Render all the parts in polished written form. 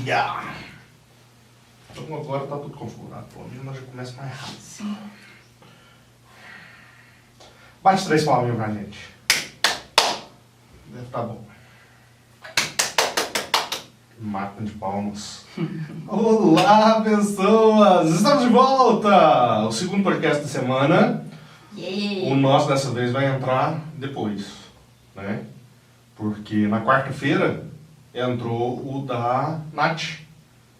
dia! Então agora tá tudo configurado, pelo menos já começa mais rápido. Sim. Bate 3 palminhas pra gente. Deve tá bom. Máquina de palmas. Olá, pessoas! Estamos de volta! O segundo podcast da semana. Yeah. O nosso dessa vez vai entrar depois, né? Porque na quarta-feira entrou o da Nath.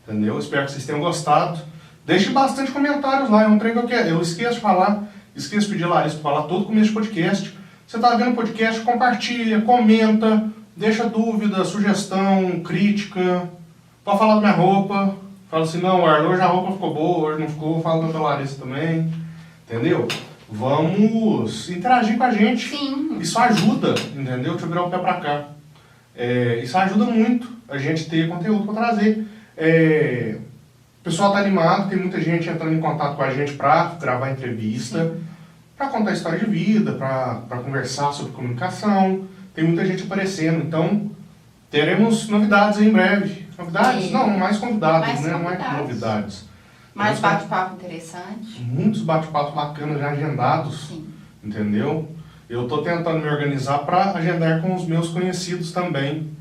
Entendeu? Espero que vocês tenham gostado. Deixe bastante comentários lá. É um trem que eu esqueço de falar. Esqueço de pedir a Larissa para falar todo começo de podcast. Você está vendo o podcast, compartilha, comenta, deixa dúvida, sugestão, crítica. Pode falar da minha roupa. Fala assim, não, Arlo, hoje a roupa ficou boa, hoje não ficou. Fala da Larissa também. Entendeu? Vamos interagir com a gente. Sim. Isso ajuda, entendeu? Deixa eu virar o pé pra cá. Isso ajuda muito a gente ter conteúdo para trazer. O pessoal tá animado, tem muita gente entrando em contato com a gente para gravar entrevista, para contar história de vida, para conversar sobre comunicação. Tem muita gente aparecendo, então teremos novidades em breve. Novidades? Sim. Não, mais convidados, Mais né? Não é convidados. novidades. Mais bate-papo interessante. Muitos bate-papos bacanas já agendados. Sim. Entendeu? Eu estou tentando me organizar para agendar com os meus conhecidos também,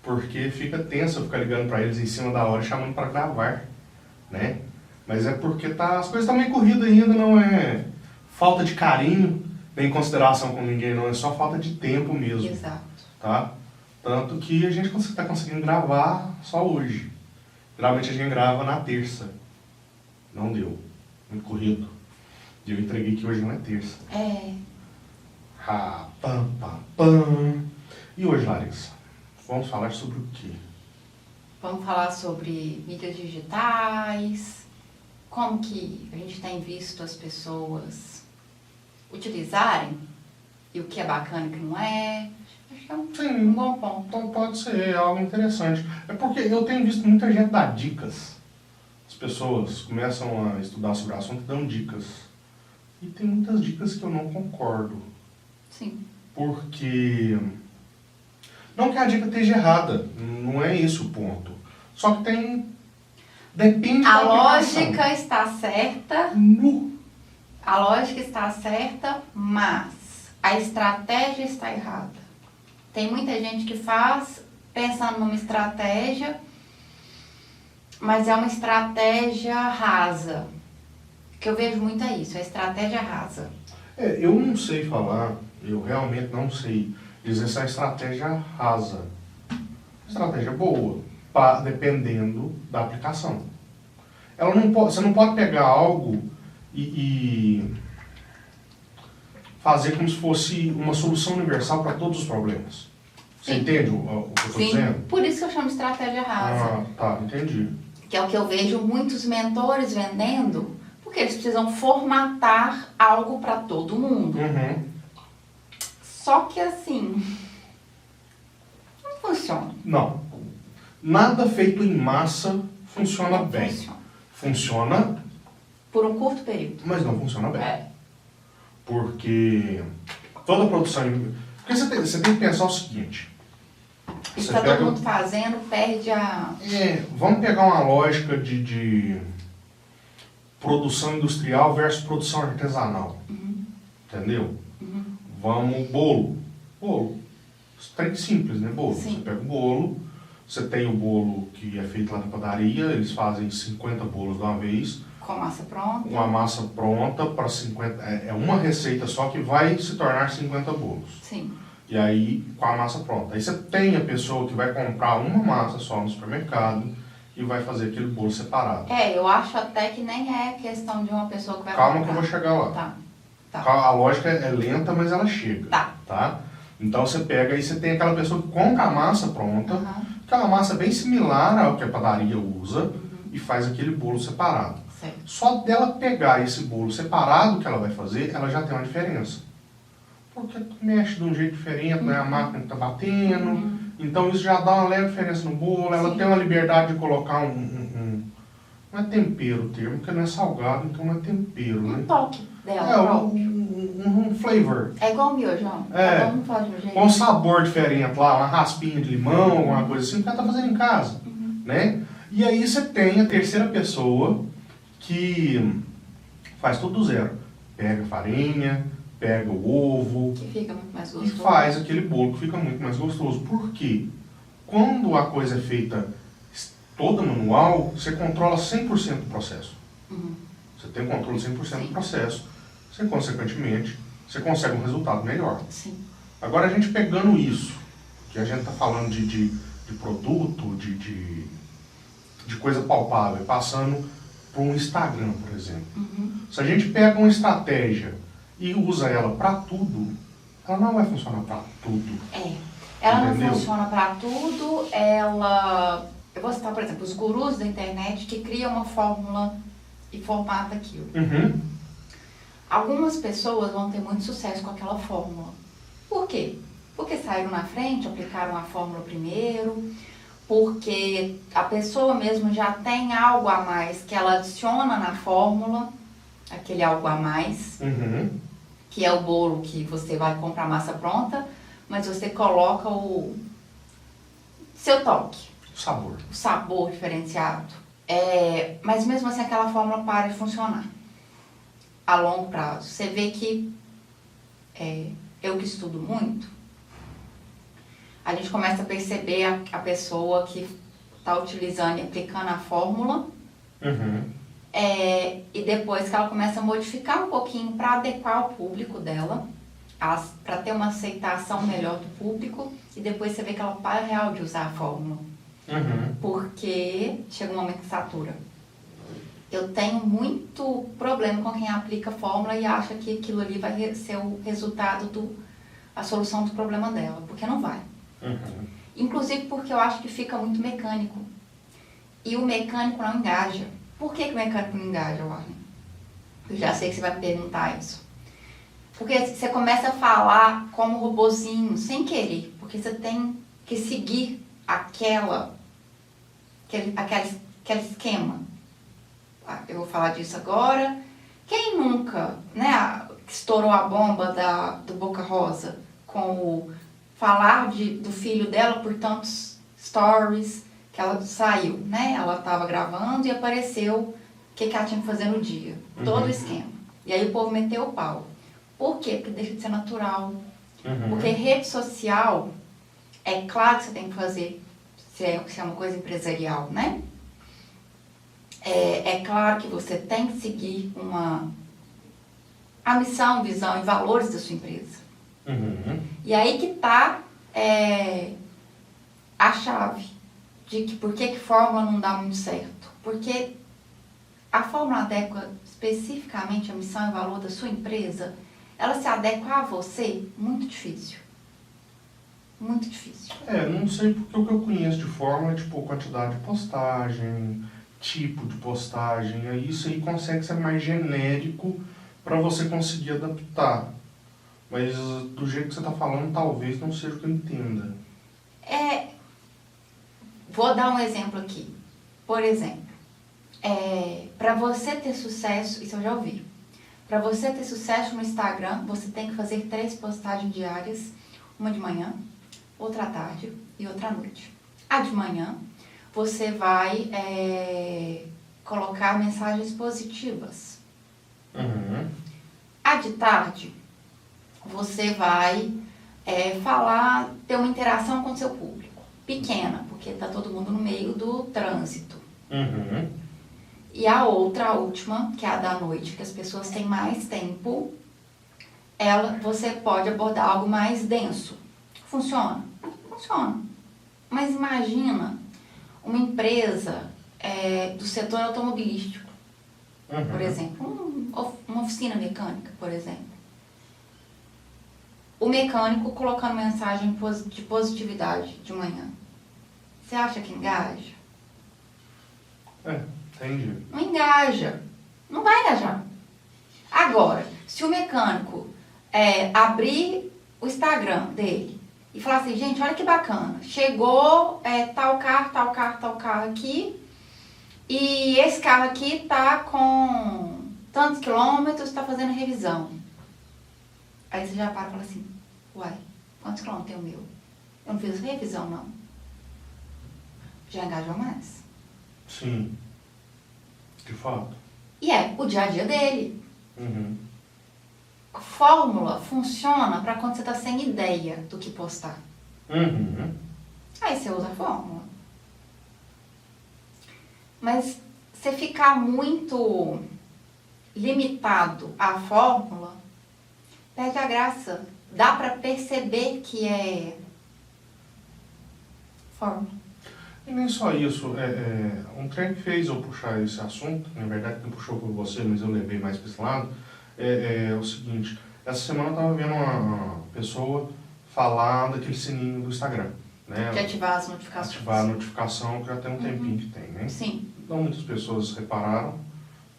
porque fica tenso eu ficar ligando para eles em cima da hora, chamando para gravar, né? Mas é porque as coisas estão meio corridas ainda, não é falta de carinho, nem consideração com ninguém, não, é só falta de tempo mesmo, Exato. tá? Tanto que a gente está conseguindo gravar só hoje. Geralmente a gente grava na terça. Não deu. Muito corrido. E eu entreguei que hoje não é terça. Pam, pam, pam. E hoje, Larissa, vamos falar sobre o quê? Vamos falar sobre mídias digitais, como que a gente tem visto as pessoas utilizarem e o que é bacana e o que não é. Acho que é um bom ponto. Então pode ser algo interessante. É porque eu tenho visto muita gente dar dicas. As pessoas começam a estudar sobre o assunto e dão dicas. E tem muitas dicas que eu não concordo. Sim. Porque não que a dica esteja errada, não é esse o ponto. Só que depende A da aplicação. lógica está certa. A lógica está certa, mas a estratégia está errada. Tem muita gente que faz pensando numa estratégia, mas é uma estratégia rasa. Que eu vejo muito é isso, a estratégia rasa. Eu não sei falar, eu realmente não sei dizer se a estratégia rasa. Estratégia boa, dependendo da aplicação. Você não pode pegar algo e fazer como se fosse uma solução universal para todos os problemas. Você Sim. entende o que eu estou Sim, dizendo? por isso que eu chamo de estratégia rasa. Tá, entendi. Que é o que eu vejo muitos mentores vendendo, porque eles precisam formatar algo para todo mundo. Uhum. Só que assim, não funciona. Não. Nada feito em massa funciona Não bem. funciona. Funciona, Por um curto período. mas não funciona bem. É. Porque toda produção... Porque você tem que pensar o seguinte. Isso Você tá pega- todo mundo fazendo, perde a... Vamos pegar uma lógica de produção industrial versus produção artesanal. Entendeu? Vamos, bolo. Trem simples, né? Bolo. Sim. Você pega o bolo, você tem o bolo que é feito lá na padaria, eles fazem 50 bolos de uma vez, Com a massa pronta. uma massa pronta para 50... É uma receita só que vai se tornar 50 bolos. Sim. E aí, com a massa pronta. Aí você tem a pessoa que vai comprar uma massa só no supermercado e vai fazer aquele bolo separado. Eu acho até que nem é questão de uma pessoa que vai Calma comprar. que eu vou chegar lá. Tá. A lógica é lenta, mas ela chega. Tá. Então você pega e você tem aquela pessoa que compra a massa pronta, Aham. aquela massa bem similar ao que a padaria usa, e faz aquele bolo separado. Certo. Só dela pegar esse bolo separado que ela vai fazer, ela já tem uma diferença. Porque tu mexe de um jeito diferente, né? A máquina que tá batendo, então isso já dá uma leve diferença no bolo, ela Sim. tem uma liberdade de colocar não é tempero o termo, porque não é salgado, então não é tempero, né? Um toque dela próprio. Um flavor. É igual o miojão. É. Cada um faz de um jeito. Com um sabor diferente lá, uma raspinha de limão, alguma coisa assim, o cara tá fazendo em casa, né? E aí você tem a terceira pessoa que faz tudo do zero. Pega a farinha, pega o ovo Que fica muito mais e gostoso. faz aquele bolo que fica muito mais gostoso. Por quê? Quando a coisa é feita toda manual, você controla 100% do processo. Você tem controle 100% do processo. Você, consequentemente, você consegue um resultado melhor. Sim. Agora, a gente pegando isso, que a gente está falando de produto, de coisa palpável, passando para um Instagram, por exemplo. Se a gente pega uma estratégia e usa ela para tudo, ela não vai funcionar para tudo. Ela Entendeu? não funciona para tudo, ela... Eu vou citar, por exemplo, os gurus da internet que criam uma fórmula e formatam aquilo. Algumas pessoas vão ter muito sucesso com aquela fórmula. Por quê? Porque saíram na frente, aplicaram a fórmula primeiro, porque a pessoa mesmo já tem algo a mais que ela adiciona na fórmula, aquele algo a mais, que é o bolo que você vai comprar massa pronta, mas você coloca o seu toque. Sabor. O sabor diferenciado. Mas mesmo assim aquela fórmula para de funcionar a longo prazo. Você vê que eu que estudo muito, a gente começa a perceber a pessoa que está utilizando e aplicando a fórmula e depois que ela começa a modificar um pouquinho para adequar o público dela, para ter uma aceitação melhor do público, e depois você vê que ela para real de usar a fórmula. Porque chega um momento que satura. Eu tenho muito problema com quem aplica fórmula e acha que aquilo ali vai ser o resultado a solução do problema dela, porque não vai. Inclusive porque eu acho que fica muito mecânico. E o mecânico não engaja. Por que o mecânico não engaja, Warren? Eu já sei que você vai me perguntar isso. Porque você começa a falar como robozinho, sem querer. Porque você tem que seguir aquele esquema. Eu vou falar disso agora. Quem nunca, né, estourou a bomba do Boca Rosa com o falar do filho dela por tantos stories que ela saiu, né? Ela estava gravando e apareceu o que ela tinha que fazer no dia. Todo o esquema. E aí o povo meteu o pau. Por quê? Porque deixa de ser natural. Porque rede social, é claro que você tem que fazer, se é uma coisa empresarial, né? É claro que você tem que seguir a missão, visão e valores da sua empresa. E aí que está a chave de que por que fórmula não dá muito certo. Porque a fórmula adequa especificamente a missão e valor da sua empresa, ela se adequa a você, muito difícil. Muito difícil. Não sei, porque o que eu conheço de fórmula é tipo quantidade de postagem, tipo de postagem, aí isso aí consegue ser mais genérico para você conseguir adaptar. Mas do jeito que você está falando, talvez não seja o que eu entenda. Vou dar um exemplo aqui. Por exemplo, para você ter sucesso, isso eu já ouvi, para você ter sucesso no Instagram, você tem que fazer 3 postagens diárias, uma de manhã, outra à tarde e outra à noite. A de manhã, você vai colocar mensagens positivas. A de tarde, você vai ter uma interação com o seu público. Pequena, porque está todo mundo no meio do trânsito. E a última, que é a da noite, que as pessoas têm mais tempo, você pode abordar algo mais denso. Funciona? Funciona. Mas imagina uma empresa do setor automobilístico, por exemplo, uma oficina mecânica, por exemplo. O mecânico colocando mensagem de positividade de manhã. Você acha que engaja? Entendi. Não engaja. Não vai engajar. Agora, se o mecânico abrir o Instagram dele e falar assim, gente, olha que bacana, chegou tal carro aqui, e esse carro aqui tá com tantos quilômetros, tá fazendo revisão. Aí você já para e fala assim, uai, quantos quilômetros tem o meu? Eu não fiz revisão, não. Já engajou mais. Sim. De fato. E é o dia a dia dele. Uhum. A fórmula funciona para quando você está sem ideia do que postar. Uhum. Aí você usa a fórmula. Mas você ficar muito limitado à fórmula, perde a graça. Dá para perceber que é fórmula. E nem só isso, um trem que fez eu puxar esse assunto, na verdade quem puxou foi você, mas eu levei mais para esse lado, é o seguinte, essa semana eu estava vendo uma pessoa falar daquele sininho do Instagram, né? De ativar as notificações. Ativar a notificação, que já tem um tempinho que tem, né? Sim. Não muitas pessoas repararam,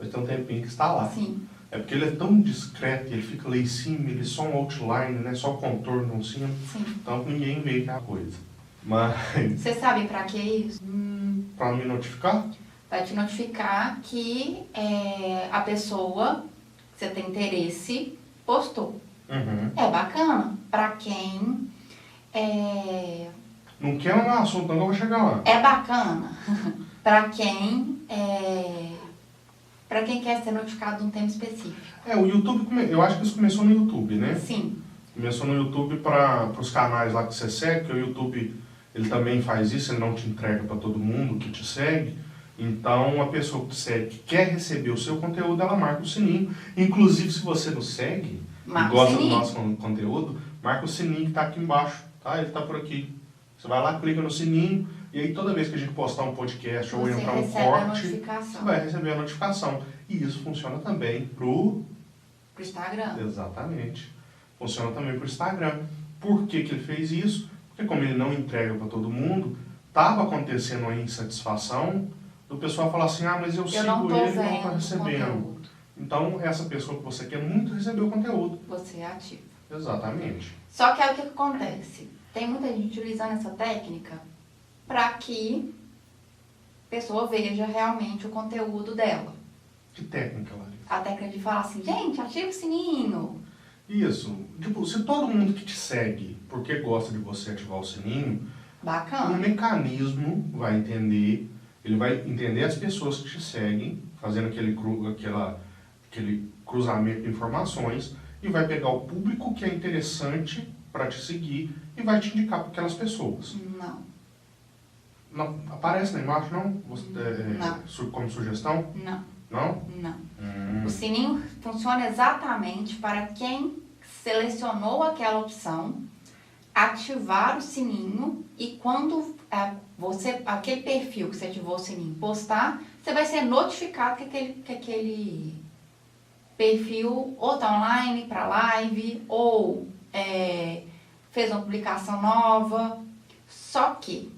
mas tem um tempinho que está lá. Sim. É porque ele é tão discreto, ele fica lá em cima, ele é só um outline, né? Só o contorno em cima, Sim. então ninguém vê aquela coisa. Mas, Você sabe para que isso? para me notificar, Vai te notificar que a pessoa que você tem interesse postou. uhum. É bacana para quem Não quero um assunto, não que eu vou chegar lá. é bacana para quem quer ser notificado de um tema específico. O YouTube, eu acho que isso começou no YouTube, né? Sim. Começou no YouTube para os canais lá que você segue, que o YouTube ele também faz isso, ele não te entrega para todo mundo que te segue. Então, a pessoa que te segue, que quer receber o seu conteúdo, ela marca o sininho. Inclusive, se você nos segue Marca e gosta o do sininho. nosso conteúdo, marca o sininho que está aqui embaixo, tá? Ele está por aqui. Você vai lá, clica no sininho, e aí toda vez que a gente postar um podcast ou Você entrar um recebe a corte, notificação. você vai receber a notificação. E isso funciona também pro Instagram. Exatamente. Funciona também para o Instagram. Por que que ele fez isso? Porque como ele não entrega para todo mundo, estava acontecendo uma insatisfação do pessoal falar assim, mas eu sigo não tô ele e não vendo estou recebendo. conteúdo. Então, essa pessoa que você quer muito receber o conteúdo. Você é ativo. Exatamente. Só que aí o que acontece? Tem muita gente utilizando essa técnica para que a pessoa veja realmente o conteúdo dela. Que técnica, Larissa? A técnica de falar assim, gente, ativa o sininho. Isso. Tipo, se todo mundo que te segue, porque gosta de você ativar o sininho, um Bacana. mecanismo vai entender, ele vai entender as pessoas que te seguem, fazendo aquele cruzamento de informações, e vai pegar o público que é interessante para te seguir e vai te indicar para aquelas pessoas. Não. Não, aparece lá embaixo, não? Não. Como sugestão? Não. Não? Não. O sininho funciona exatamente para quem selecionou aquela opção, ativar o sininho e quando aquele perfil que você ativou o sininho postar, você vai ser notificado que aquele perfil ou está online para live ou fez uma publicação nova. Só que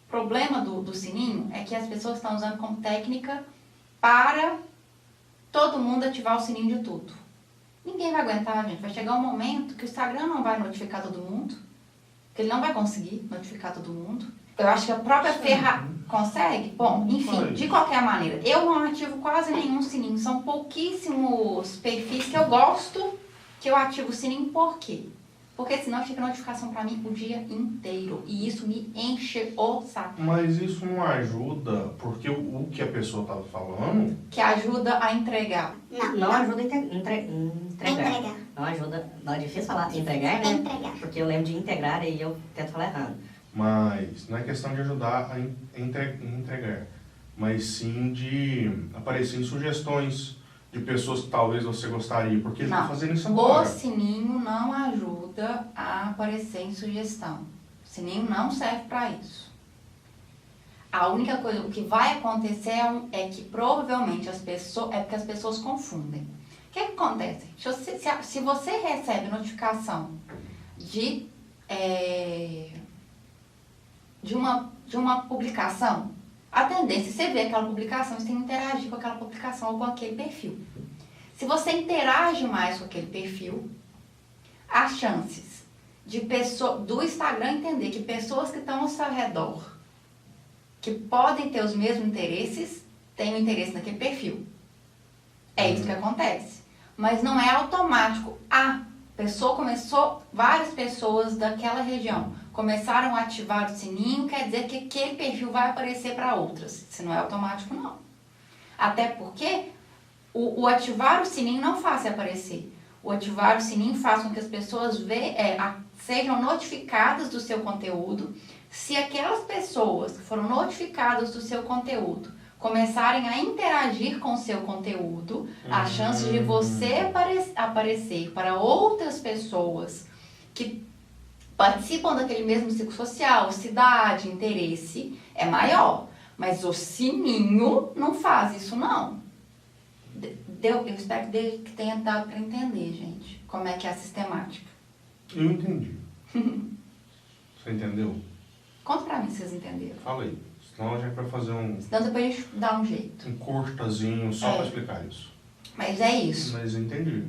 o problema do sininho é que as pessoas estão usando como técnica para todo mundo ativar o sininho de tudo. Ninguém vai aguentar, gente. Vai chegar um momento que o Instagram não vai notificar todo mundo, que ele não vai conseguir notificar todo mundo. Eu acho que a própria consegue. Bom, enfim, de qualquer maneira, eu não ativo quase nenhum sininho. São pouquíssimos perfis que eu gosto que eu ativo o sininho. Por quê? Porque senão fica notificação pra mim o dia inteiro. E isso me enche o saco. Mas isso não ajuda, porque o que a pessoa estava falando... Que ajuda a entregar. Não ajuda a entregar. Não ajuda. Não é difícil falar entregar, né? Entregar. Porque eu lembro de integrar e eu tento falar errado. Mas não é questão de ajudar a entregar, mas sim de aparecer em sugestões de pessoas que talvez você gostaria, porque ele está fazendo isso agora. O sininho não ajuda a aparecer em sugestão. O sininho não serve para isso. A única coisa, o que vai acontecer é que provavelmente porque as pessoas confundem. O que acontece? Se você recebe notificação de uma publicação, a tendência é você ver aquela publicação, você tem que interagir com aquela publicação ou com aquele perfil. Se você interage mais com aquele perfil, as chances do Instagram entender que pessoas que estão ao seu redor, que podem ter os mesmos interesses, têm um interesse naquele perfil. É isso que acontece. Mas não é automático. Várias pessoas daquela região começaram a ativar o sininho, quer dizer que aquele perfil vai aparecer para outras. Isso não é automático, não. Até porque o ativar o sininho não faz aparecer. O ativar o sininho faz com que as pessoas sejam notificadas do seu conteúdo. Se aquelas pessoas que foram notificadas do seu conteúdo começarem a interagir com o seu conteúdo, a chance de você aparecer para outras pessoas que participam daquele mesmo ciclo social, cidade, interesse, é maior. Mas o sininho não faz isso, não. Eu espero que tenha dado para entender, gente, como é que é a sistemática. Eu entendi. Você entendeu? Conta pra mim se vocês entenderam. Fala aí. Senão a gente vai fazer Senão depois a gente dá um jeito. um curtazinho só para explicar isso. Mas é isso. Mas entendi.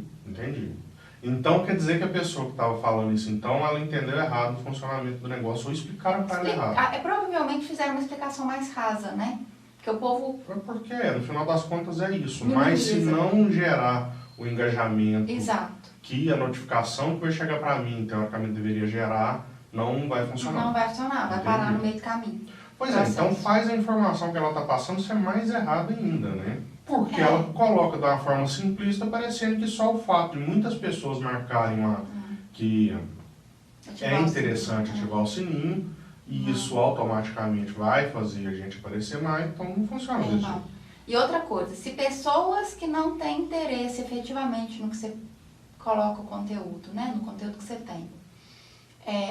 Então quer dizer que a pessoa que estava falando isso, então, ela entendeu errado o funcionamento do negócio ou explicaram para ela errado. Provavelmente fizeram uma explicação mais rasa, né? Porque o povo... Porque, no final das contas, é isso. Minimiza. Mas se não gerar o engajamento Exato. que a notificação que vai chegar para mim, teoricamente, deveria gerar, não vai funcionar. Não vai funcionar, vai Entendi. parar no meio do caminho. Pois é, então faz a informação que ela está passando ser mais errada ainda, né? Porque ela coloca de uma forma simplista, parecendo que só o fato de muitas pessoas marcarem lá que é interessante ativar o sininho, e isso automaticamente vai fazer a gente aparecer mais, então não funciona desse jeito. E outra coisa, se pessoas que não têm interesse efetivamente no que você coloca o conteúdo, né? No conteúdo que você tem,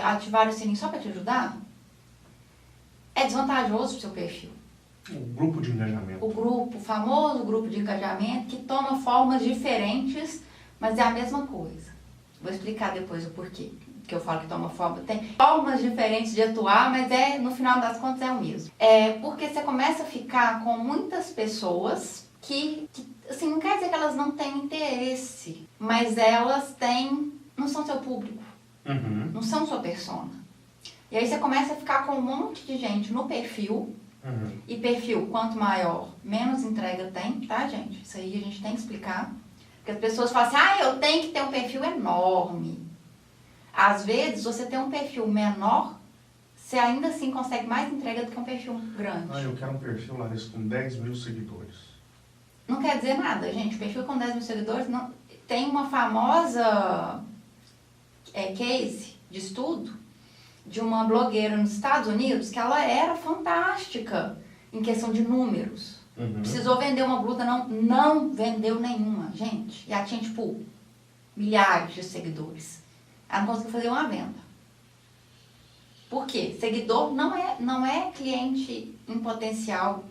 ativar o sininho só para te ajudar, é desvantajoso pro seu perfil. O grupo de engajamento. O famoso grupo de engajamento, que toma formas diferentes, mas é a mesma coisa. Vou explicar depois o porquê que eu falo que toma forma. Tem formas diferentes de atuar, mas no final das contas é o mesmo. Porque você começa a ficar com muitas pessoas que assim, não quer dizer que elas não têm interesse, mas elas não são seu público, não são sua persona. E aí você começa a ficar com um monte de gente no perfil. E perfil, quanto maior, menos entrega tem, tá, gente? Isso aí a gente tem que explicar. Porque as pessoas falam assim, eu tenho que ter um perfil enorme. Às vezes, você tem um perfil menor, você ainda assim consegue mais entrega do que um perfil grande. Eu quero um perfil, Larissa, com 10 mil seguidores. Não quer dizer nada, gente. Perfil com 10 mil seguidores, não... Tem uma famosa case de estudo de uma blogueira nos Estados Unidos que ela era fantástica em questão de números. Precisou vender uma blusa, não vendeu nenhuma, gente. E ela tinha, milhares de seguidores. Ela não conseguiu fazer uma venda. Por quê? Seguidor não é cliente em potencial.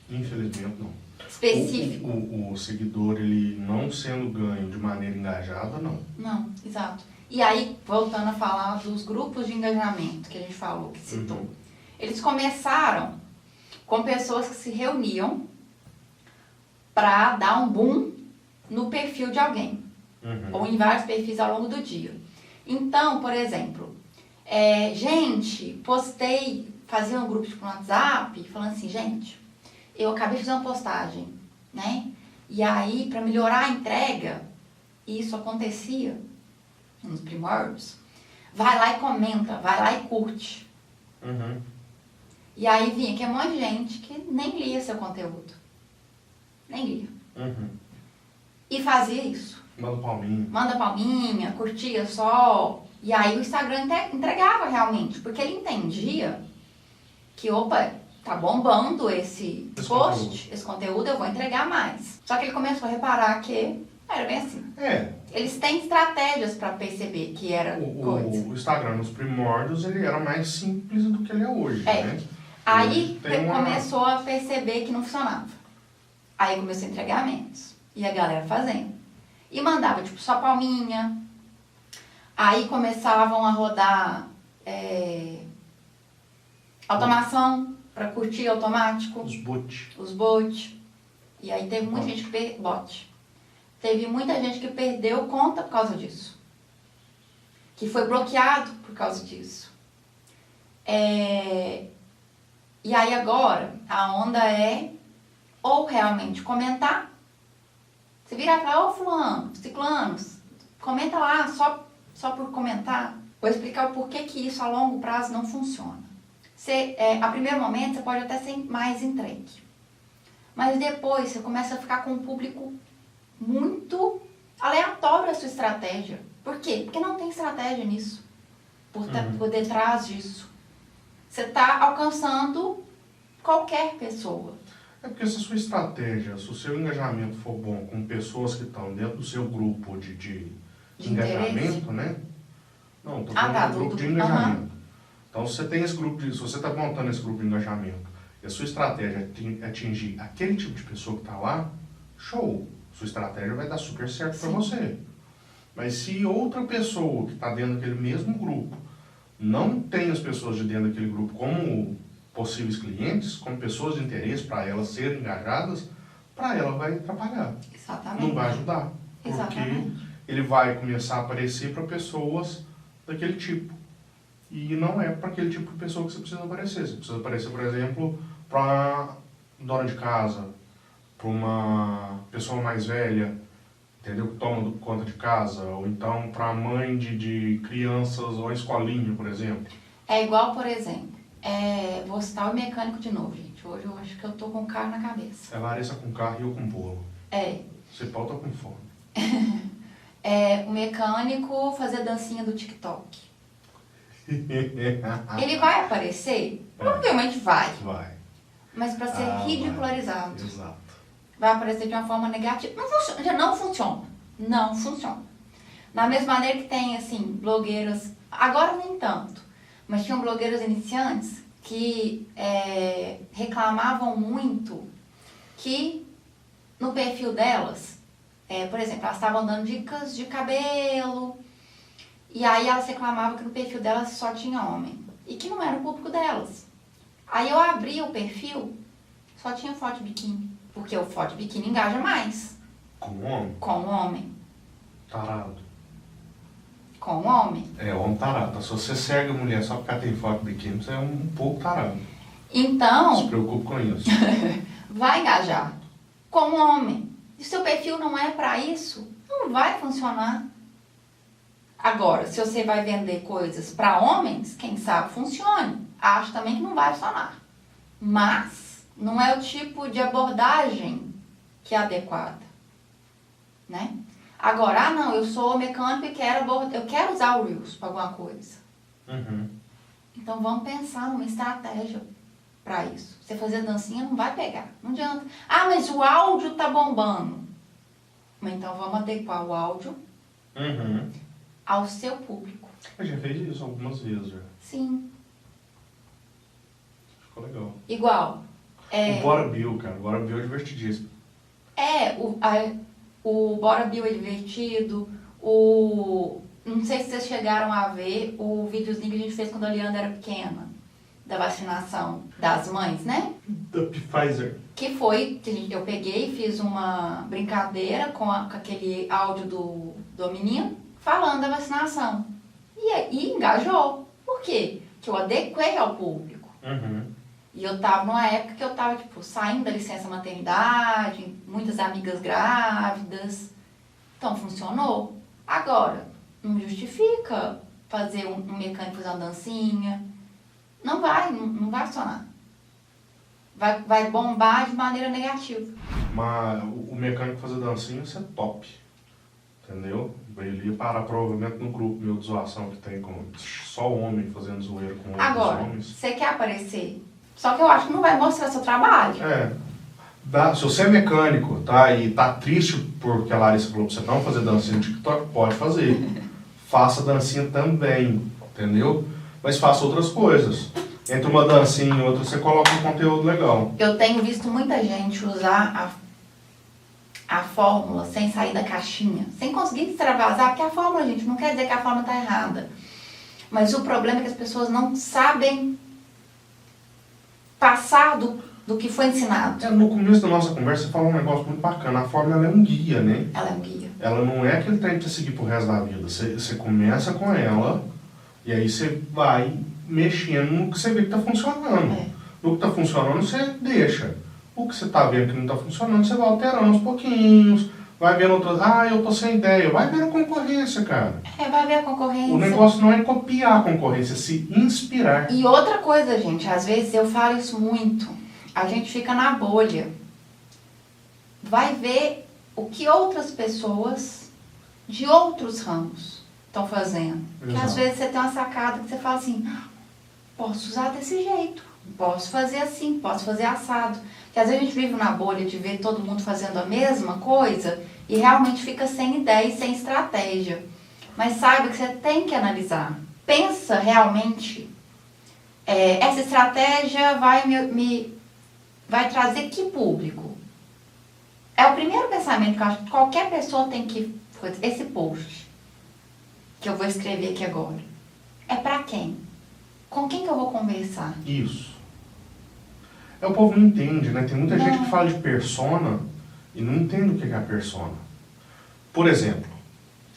Infelizmente, não. Específico. O seguidor, ele não sendo ganho de maneira engajada, não. Não, exato. E aí, voltando a falar dos grupos de engajamento que a gente falou, que citou. Eles começaram com pessoas que se reuniam para dar um boom no perfil de alguém. Ou em vários perfis ao longo do dia. Então, por exemplo, fazia um grupo no WhatsApp, falando assim, gente, eu acabei de fazer uma postagem, né? E aí, para melhorar a entrega, e isso acontecia nos primórdios, vai lá e comenta, vai lá e curte. E aí vinha aqui um monte de gente que nem lia seu conteúdo. Nem lia. E fazia isso. Manda palminha, curtia só. E aí o Instagram entregava realmente, porque ele entendia que, tá bombando esse post, esse conteúdo, eu vou entregar mais. Só que ele começou a reparar que era bem assim. Eles têm estratégias para perceber que era coisa. O Instagram, nos primórdios, ele era mais simples do que ele é hoje, né? Aí começou a perceber que não funcionava. Aí começou a entregar menos. E a galera fazendo. E mandava, só palminha. Aí começavam a rodar automação para curtir automático. Os bots. E aí teve muita gente que Teve muita gente que perdeu conta por causa disso. Que foi bloqueado por causa disso. E aí agora, a onda é ou realmente comentar. Você virar e falar, fulano, ciclano, comenta lá só por comentar. Vou explicar o porquê que isso a longo prazo não funciona. A primeiro momento você pode até ser mais entregue. Mas depois você começa a ficar com um público muito aleatório a sua estratégia. Por quê? Porque não tem estratégia nisso. Por detrás disso. Você está alcançando qualquer pessoa. É porque se a sua estratégia, se o seu engajamento for bom com pessoas que estão dentro do seu grupo de engajamento, né? Não, estou falando do grupo de engajamento. Então, se você tem esse grupo, se você está montando esse grupo de engajamento e a sua estratégia é atingir aquele tipo de pessoa que está lá, show! Sua estratégia vai dar super certo para você. Mas se outra pessoa que está dentro daquele mesmo grupo não tem as pessoas de dentro daquele grupo como possíveis clientes, como pessoas de interesse para elas serem engajadas, para ela vai atrapalhar. Exatamente. Não vai ajudar. Exatamente. Porque ele vai começar a aparecer para pessoas daquele tipo. E não é para aquele tipo de pessoa que você precisa aparecer. Você precisa aparecer, por exemplo, para dona de casa, para uma pessoa mais velha, entendeu? Que toma conta de casa, ou então para a mãe de crianças ou a escolinha, por exemplo. É igual, por exemplo, vou citar o mecânico de novo, gente. Hoje eu acho que eu tô com carro na cabeça. É Larissa com carro e eu com bolo. Você pauta com fome. O mecânico fazer dancinha do TikTok. Ele vai aparecer? Provavelmente vai. Vai. Mas para ser ridicularizado. Vai. Exato. Vai aparecer de uma forma negativa. Não funciona. Não funciona. Da mesma maneira que tem, assim, blogueiras, agora nem tanto, mas tinham blogueiras iniciantes que reclamavam muito que no perfil delas, por exemplo, elas estavam dando dicas de cabelo, e aí elas reclamavam que no perfil delas só tinha homem, e que não era o público delas. Aí eu abri o perfil, só tinha foto de biquíni. Porque o foto de biquíni engaja mais. Com o homem? Com o homem. Tarado. Com o homem. Homem tarado. Se você segue a mulher só porque ela tem foto de biquíni, você é um pouco tarado. Então... Não se preocupe com isso. Vai engajar com o homem. E se o seu perfil não é para isso, não vai funcionar. Agora, se você vai vender coisas para homens, quem sabe funcione. Acho também que não vai funcionar. Mas... não é o tipo de abordagem que é adequada, né? Agora, não, eu sou mecânico e eu quero usar o Reels para alguma coisa. Então, vamos pensar numa estratégia para isso. Você fazer dancinha não vai pegar, não adianta. Mas o áudio tá bombando. Mas então, vamos adequar o áudio ao seu público. Eu já fiz isso algumas vezes, já. Sim. Ficou legal. Igual... o Bora Bill, cara. O Bora Bill é divertidíssimo. O Bora Bill é divertido. Não sei se vocês chegaram a ver o videozinho que a gente fez quando a Leandra era pequena. Da vacinação das mães, né? Da Pfizer. Que foi, que eu peguei e fiz uma brincadeira com aquele áudio do menino falando da vacinação. E engajou. Por quê? Que eu adequei ao público. E eu tava numa época que eu tava, saindo da licença maternidade, muitas amigas grávidas. Então, funcionou. Agora, não justifica fazer um mecânico fazer uma dancinha. Não vai funcionar. Vai bombar de maneira negativa. Mas o mecânico fazer dancinha, isso é top. Entendeu? Ele ia parar provavelmente no grupo meu de zoação que tem com só homem fazendo zoeira com outros Agora, homens. você quer aparecer? Só que eu acho que não vai mostrar seu trabalho. Se você é mecânico, tá? E tá triste porque a Larissa falou pra você não fazer dancinha no TikTok, pode fazer. Faça dancinha também, entendeu? Mas faça outras coisas. Entre uma dancinha e outra, você coloca um conteúdo legal. Eu tenho visto muita gente usar a fórmula sem sair da caixinha, sem conseguir extravasar, porque a fórmula, gente, não quer dizer que a fórmula tá errada. Mas o problema é que as pessoas não sabem passar do que foi ensinado. No começo da nossa conversa, você falou um negócio muito bacana. A fórmula ela é um guia, né? Ela é um guia. Ela não é aquele trem pra você seguir pro resto da vida. Você começa com ela e aí você vai mexendo no que você vê que tá funcionando. No que tá funcionando, você deixa. O que você tá vendo que não tá funcionando, você vai alterando aos pouquinhos, vai vendo outras, eu tô sem ideia, vai ver a concorrência, cara. Vai ver a concorrência. O negócio não é copiar a concorrência, é se inspirar. E outra coisa, gente, às vezes eu falo isso muito, a gente fica na bolha. Vai ver o que outras pessoas de outros ramos estão fazendo. Que às vezes você tem uma sacada que você fala assim, posso usar desse jeito, posso fazer assim, posso fazer assado. Que às vezes a gente vive na bolha de ver todo mundo fazendo a mesma coisa e realmente fica sem ideia e sem estratégia. Mas saiba que você tem que analisar. Pensa realmente, essa estratégia vai trazer que público? É o primeiro pensamento que eu acho que qualquer pessoa tem que fazer. Esse post que eu vou escrever aqui agora, é pra quem? Com quem que eu vou conversar? Isso. O povo não entende, né? Tem muita gente que fala de persona e não entende o que é a persona. Por exemplo,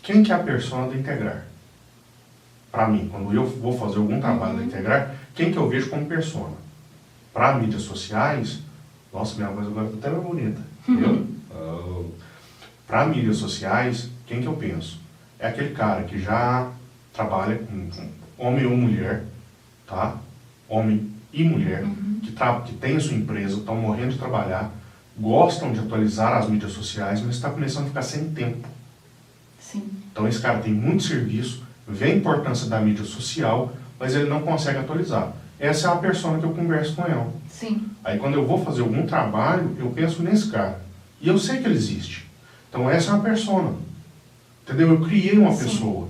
quem que é a persona do Integrar? Para mim, quando eu vou fazer algum trabalho do Integrar, quem que eu vejo como persona? Para mídias sociais, nossa, minha voz agora está até mais bonita. Para mídias sociais, quem que eu penso? É aquele cara que já trabalha com homem ou mulher, tá? Homem e mulher, que tem a sua empresa, estão morrendo de trabalhar, gostam de atualizar as mídias sociais, mas está começando a ficar sem tempo. Sim. Então esse cara tem muito serviço, vê a importância da mídia social, mas ele não consegue atualizar. Essa é a persona que eu converso com ela. Sim. Aí quando eu vou fazer algum trabalho, eu penso nesse cara. E eu sei que ele existe. Então essa é uma persona. Entendeu? Eu criei uma pessoa.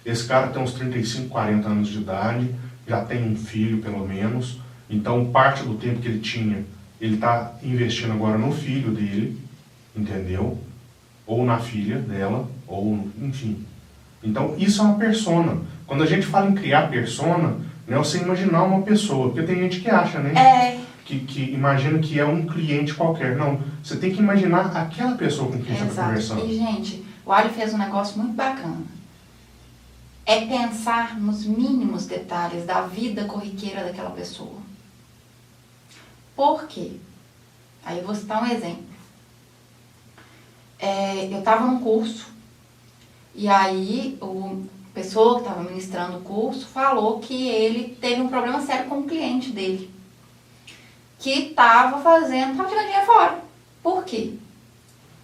Esse cara tem uns 35, 40 anos de idade, já tem um filho pelo menos. Então parte do tempo que ele tinha, ele está investindo agora no filho dele, entendeu? Ou na filha dela, ou enfim. Então isso é uma persona. Quando a gente fala em criar persona, não é você imaginar uma pessoa, porque tem gente que acha, né? Que imagina que é um cliente qualquer. Não, você tem que imaginar aquela pessoa com quem você está conversando. E, gente, o Ali fez um negócio muito bacana. É pensar nos mínimos detalhes da vida corriqueira daquela pessoa. Por quê? Aí eu vou citar um exemplo. Eu estava num curso, e aí a pessoa que estava ministrando o curso falou que ele teve um problema sério com o cliente dele, que estava tirando dinheiro fora. Por quê?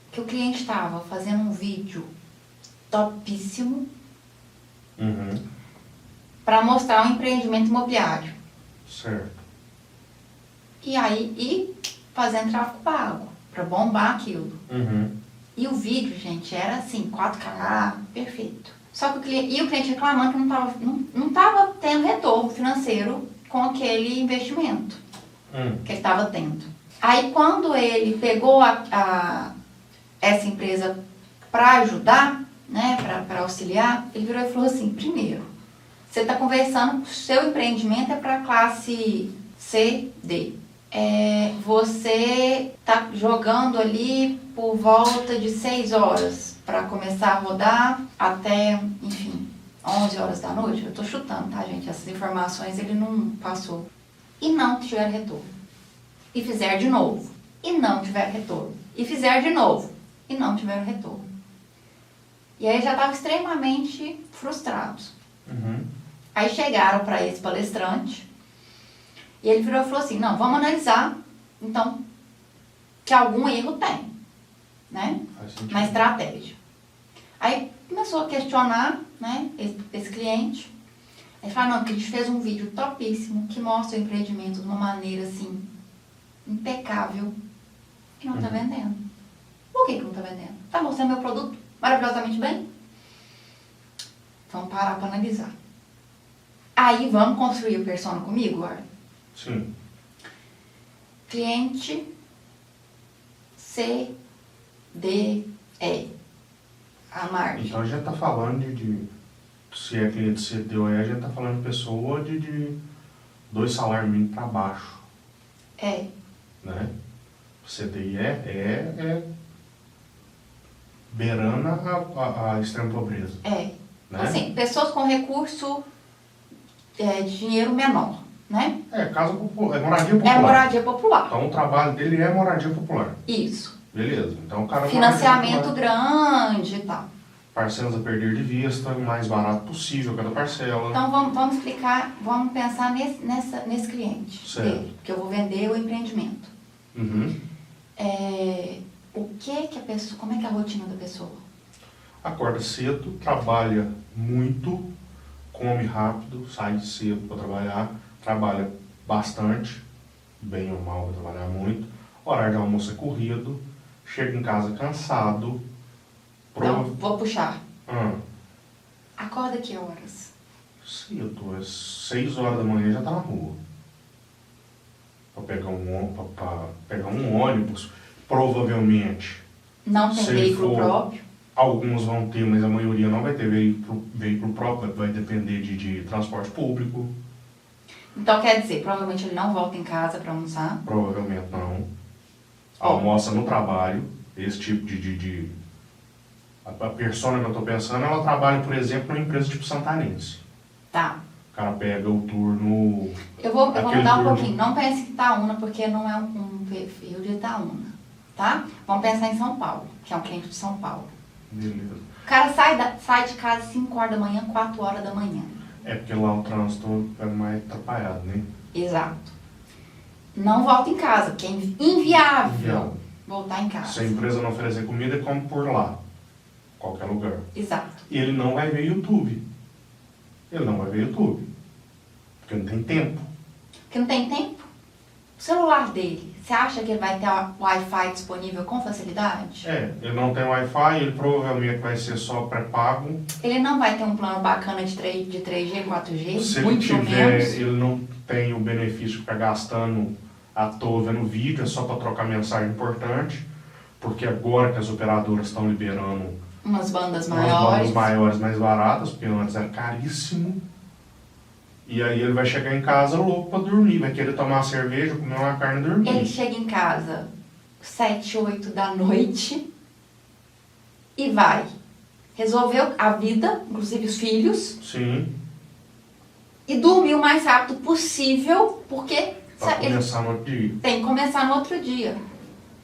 Porque o cliente estava fazendo um vídeo topíssimo para mostrar um empreendimento imobiliário. Certo. E fazendo tráfego pago, para bombar aquilo. E o vídeo, gente, era assim, 4K, perfeito. Só que o cliente reclamando que não estava tendo retorno financeiro com aquele investimento que ele estava tendo. Aí quando ele pegou essa empresa para ajudar, né, para auxiliar, ele virou e falou assim, primeiro, você está conversando, seu empreendimento é para classe C, D. Você está jogando ali por volta de 6 horas para começar a rodar até, enfim, 11 horas da noite. Eu estou chutando, tá, gente? Essas informações ele não passou. E não tiver retorno. E fizer de novo. E não tiver retorno. E fizer de novo. E não tiver retorno. E aí já estavam extremamente frustrados. Aí chegaram para esse palestrante. E ele virou e falou assim, não, vamos analisar, então, que algum erro tem, né, na estratégia. Aí começou a questionar, né, esse cliente. Ele falou, não, porque a gente fez um vídeo topíssimo, que mostra o empreendimento de uma maneira, assim, impecável, e não está vendendo. Por que não está vendendo? Está mostrando meu produto maravilhosamente bem? Vamos parar para analisar. Aí, vamos construir o persona comigo, Arlen? Sim. Cliente C, D, E. A margem. Então a gente está falando se é cliente C, D ou E, a gente está falando de pessoa de 2 salários mínimos para baixo. Né? C, D e E é beirando a extrema pobreza. Né? Assim, pessoas com recurso de dinheiro menor. Né? Casa popular, é moradia popular. É moradia popular. Então o trabalho dele é moradia popular. Isso. Beleza. Então o cara Financiamento vai grande e tal. parcelas a perder de vista, o mais barato possível cada parcela. Então vamos explicar, vamos pensar nesse cliente Certo. dele, que eu vou vender o empreendimento. Uhum. O que a pessoa, como é que é a rotina da pessoa? Acorda cedo, trabalha muito, come rápido, sai cedo para trabalhar, trabalha bastante, bem ou mal vai trabalhar muito, horário de almoço é corrido, chega em casa cansado, Então, vou puxar. Ah, Acorda que horas? cedo, às 6 horas da manhã já está na rua. Para pegar um ônibus, provavelmente. Não tem Se ele veículo for- próprio? Alguns vão ter, mas a maioria não vai ter veículo próprio, vai depender de transporte público. Então quer dizer, provavelmente ele não volta em casa para almoçar. Provavelmente não. Almoça no trabalho, esse tipo A persona que eu estou pensando, ela trabalha, por exemplo, numa empresa tipo Santanense. Tá. O cara pega o turno... Eu vou Aquele mudar um turno- pouquinho. Não pense que Itaúna, porque não é um perfil de Itaúna, tá? Vamos pensar em São Paulo, que é um cliente de São Paulo. Beleza. O cara sai de casa às 5 horas da manhã, 4 horas da manhã. É porque lá o trânsito é mais atrapalhado, né? Exato. Não volta em casa, porque é inviável Inviável. voltar em casa. Se a empresa não oferecer comida, ele come por lá. Qualquer lugar. Exato. E ele não vai ver YouTube. Ele não vai ver YouTube. Porque não tem tempo. Porque não tem tempo. O celular dele, você acha que ele vai ter Wi-Fi disponível com facilidade? Ele não tem Wi-Fi, ele provavelmente vai ser só pré-pago. Ele não vai ter um plano bacana de 3G, 4G, Se ele muito tiver, menos. ele não tem o benefício de ficar gastando à toa vendo vídeo, é só para trocar mensagem importante. Porque agora que as operadoras estão liberando Umas bandas umas maiores. bandas maiores, mais baratas, porque antes era caríssimo. E aí ele vai chegar em casa louco para dormir, vai querer tomar uma cerveja, comer uma carne e dormir. Ele chega em casa 7, 8 da noite e vai. Resolveu a vida, inclusive os filhos, Sim, e dormir o mais rápido possível, porque para ele começar no outro dia. tem que começar no outro dia.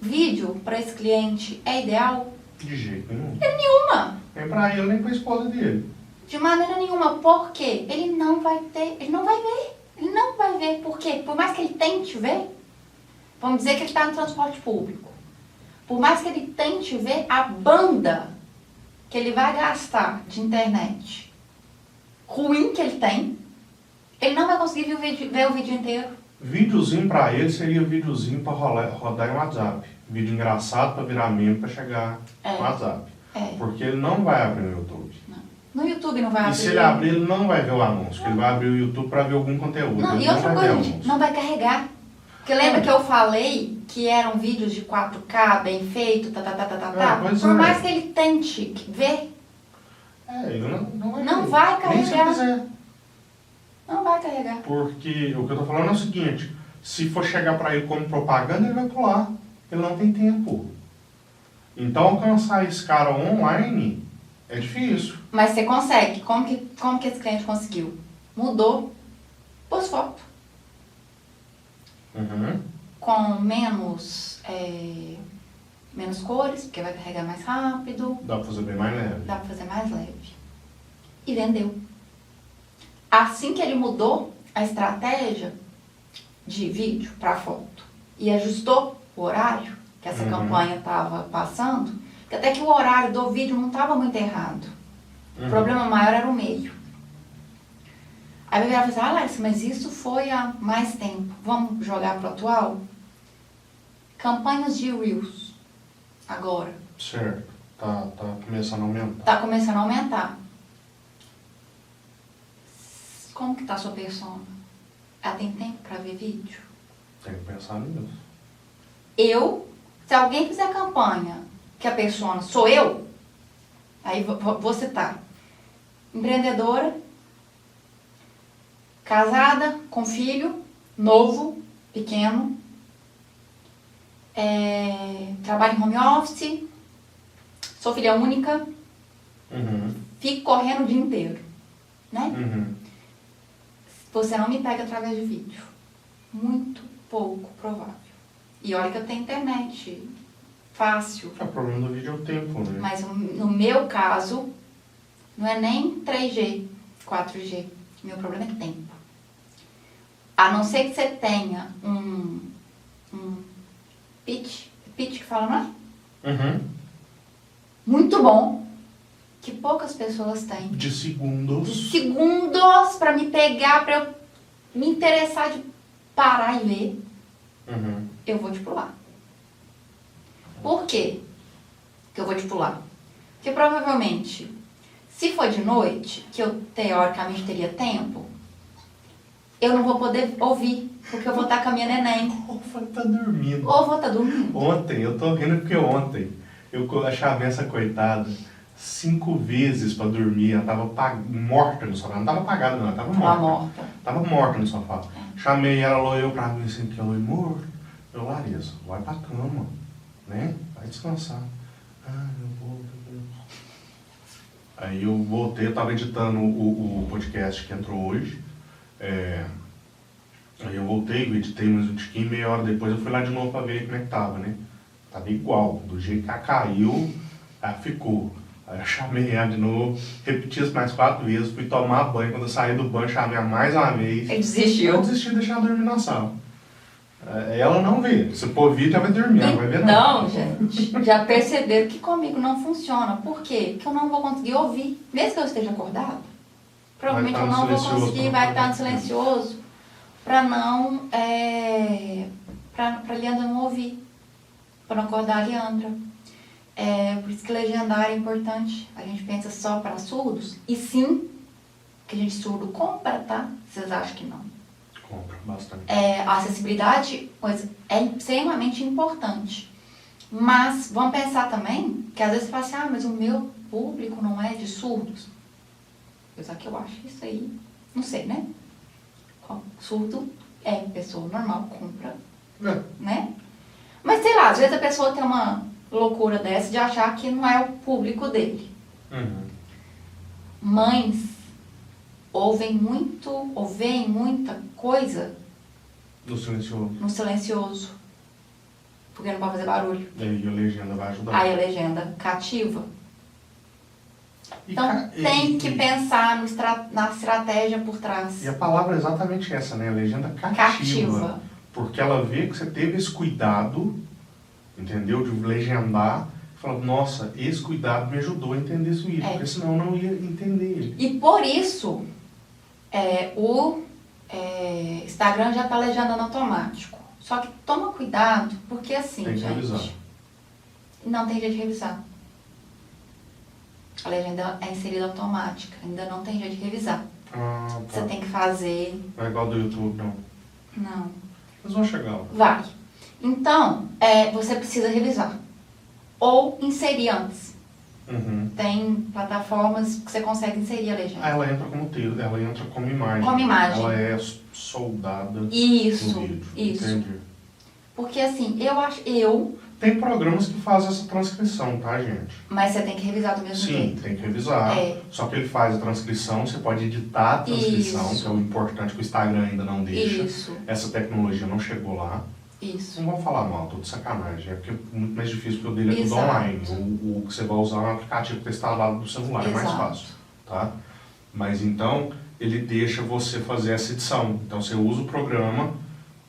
Vídeo para esse cliente é ideal? De jeito nenhum. Nenhuma. Nem para ele, nem para a esposa dele. De maneira nenhuma. Por quê? Ele não vai ter, ele não vai ver. Ele não vai ver. Por quê? Por mais que ele tente ver, vamos dizer que ele está no transporte público. Por mais que ele tente ver, a banda que ele vai gastar de internet ruim que ele tem, ele não vai conseguir ver o vídeo inteiro. Videozinho para ele seria videozinho para rodar em WhatsApp. Vídeo engraçado para virar meme para chegar no WhatsApp. Porque ele não vai abrir no YouTube. No YouTube não vai E abrir. se ele abrir, ele não vai ver o anúncio. Ele vai abrir o YouTube para ver algum conteúdo. Não, ele e outra não vai ver coisa, gente, anúncio. não vai carregar. Porque lembra que eu falei que eram vídeos de 4K, bem feito, Pois Por é. mais que ele tente ver, Ele não vai Não ver. vai Nem se ele carregar. quiser. não vai carregar. Porque o que eu tô falando é o seguinte, se for chegar para ele como propaganda, ele vai pular. Ele não tem tempo. Então alcançar esse cara online é difícil. Mas você consegue. Como que esse cliente conseguiu? Mudou. Pôs foto. Uhum. Com menos cores, porque vai carregar mais rápido. Dá para fazer bem mais leve. Dá pra fazer mais leve. E vendeu. Assim que ele mudou a estratégia de vídeo para foto e ajustou o horário que essa campanha estava passando, que até que o horário do vídeo não estava muito errado. O problema maior era o meio. Aí vai virar e falar, Alex, mas isso foi há mais tempo. Vamos jogar pro atual? Campanhas de Reels. Agora. Certo. Tá começando a aumentar. Tá começando a aumentar. Como que tá a sua persona? Ela tem tempo para ver vídeo? Tem que pensar nisso. Se alguém fizer campanha que a persona sou eu, aí vou citar. Empreendedora, casada, com filho, novo, pequeno, trabalho em home office, sou filha única, fico correndo o dia inteiro, né? Você não me pega através de vídeo. Muito pouco provável. E olha que eu tenho internet fácil. O problema do vídeo é o tempo, né? Mas no meu caso, não é nem 3G, 4G. Meu problema é tempo. A não ser que você tenha um pitch que fala, não é? Uhum. Muito bom, que poucas pessoas têm. De segundos. De segundos pra me pegar, pra eu me interessar de parar e ver, eu vou te pular. Por quê que eu vou te pular? Porque provavelmente, se for de noite, que eu teoricamente teria tempo, eu não vou poder ouvir, porque eu vou estar com a minha neném. Ou vai estar dormindo. Ou vou estar dormindo. Ontem, eu tô rindo porque ontem eu chamei essa coitada 5 vezes pra dormir. Ela tava morta no sofá. Não tava apagada, não. Ela tava morta. Tava morta no sofá. Chamei ela, ela olhou pra mim assim, que ela morto. Eu, Larissa, vai pra cama, né? Vai descansar. Ah, eu vou. Aí eu voltei, eu tava editando o podcast que entrou hoje. Aí eu voltei, eu editei mais um tiquinho, meia hora depois eu fui lá de novo pra ver como é que tava, né? Tava igual, do jeito que ela caiu, ela ficou. Aí eu chamei ela de novo, repeti isso mais 4 vezes, fui tomar banho, quando eu saí do banho, chamei ela mais uma vez. Ele desistiu. Eu desisti de deixar ela dormir na sala. Ela não vê, se pôr vídeo ela vai dormir, ela vai ver não. Não, gente, já perceberam que comigo não funciona. Por quê? Porque eu não vou conseguir ouvir, mesmo que eu esteja acordado. Provavelmente eu não vou conseguir, vai estar no silencioso, pra não, pra Leandra não ouvir, pra não acordar a Leandra. Por isso que legendar é importante. A gente pensa só para surdos, e sim, que a gente surdo compra, tá? Vocês acham que não? Compra bastante. A acessibilidade é extremamente importante. Mas vamos pensar também que às vezes você fala assim, mas o meu público não é de surdos. Apesar que eu acho isso aí, não sei, né? Surdo é pessoa normal, compra, né? Mas sei lá, às vezes a pessoa tem uma loucura dessa de achar que não é o público dele. Mães ouvem muita coisa no silencioso, porque não pode fazer barulho. E aí a legenda vai ajudar. Aí a legenda cativa. Então tem que pensar na estratégia por trás. E a palavra é exatamente essa, né? A legenda cativa. Porque ela vê que você teve esse cuidado, entendeu? De legendar. Fala, nossa, esse cuidado me ajudou a entender esse vídeo. Porque senão eu não ia entender ele. E por isso, o Instagram já está legendando automático. Só que toma cuidado, porque assim, tem que gente... revisar. Não tem jeito de revisar. A legenda é inserida automática, ainda não tem jeito de revisar. Tá. Você tem que fazer... Não é igual do YouTube, não. Não. Mas vão chegar lá. Vai. Então, você precisa revisar. Ou inserir antes. Tem plataformas que você consegue inserir a legenda. Ela entra como texto, ela entra como imagem. Como imagem. Ela é soldada Isso, no vídeo. isso. Entendi. Porque assim, Tem programas que fazem essa transcrição, tá, gente? Mas você tem que revisar do mesmo jeito. Sim, tem que revisar. Só que ele faz a transcrição, você pode editar a transcrição, que é o importante que o Instagram ainda não deixa. Isso. Essa tecnologia não chegou lá. Isso. Não vou falar mal, tô de sacanagem. É porque é muito mais difícil, porque o dele é tudo Exato. online. O que você vai usar é um aplicativo que está instalado no celular, é mais Exato. fácil. Tá? Mas então, ele deixa você fazer essa edição. Então, você usa o programa,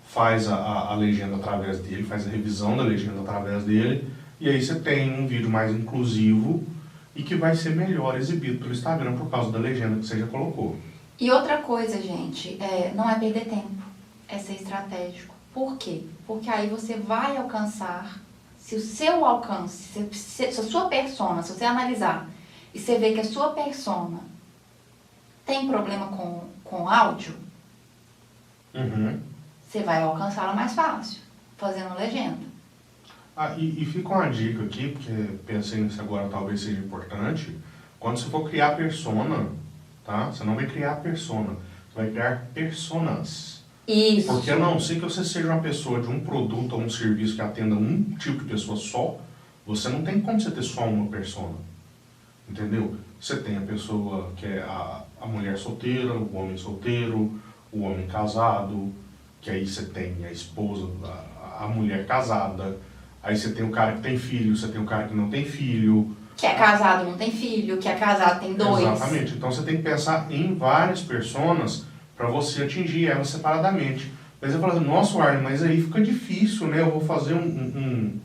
faz a legenda através dele, faz a revisão da legenda através dele, e aí você tem um vídeo mais inclusivo e que vai ser melhor exibido pelo Instagram por causa da legenda que você já colocou. E outra coisa, gente, não é perder tempo, é ser estratégico. Por quê? Porque aí você vai alcançar, se o seu alcance, se a sua persona, se você analisar e você ver que a sua persona tem problema com áudio, você vai alcançá-la mais fácil, fazendo legenda. E fica uma dica aqui, porque pensei nisso agora, talvez seja importante. Quando você for criar persona, tá? Você não vai criar persona, você vai criar personas. Isso. Porque a não ser que você seja uma pessoa de um produto ou um serviço que atenda um tipo de pessoa só, você não tem como você ter só uma persona. Entendeu? Você tem a pessoa que é a mulher solteira, o homem solteiro, o homem casado, que aí você tem a esposa, a mulher casada, Aí você tem o cara que tem filho, você tem o cara que não tem filho. Que é casado não tem filho, que é casado tem 2. Exatamente. Então você tem que pensar em várias personas para você atingir elas separadamente. Mas você fala assim, nossa, Arlen, mas aí fica difícil, né? Eu vou fazer um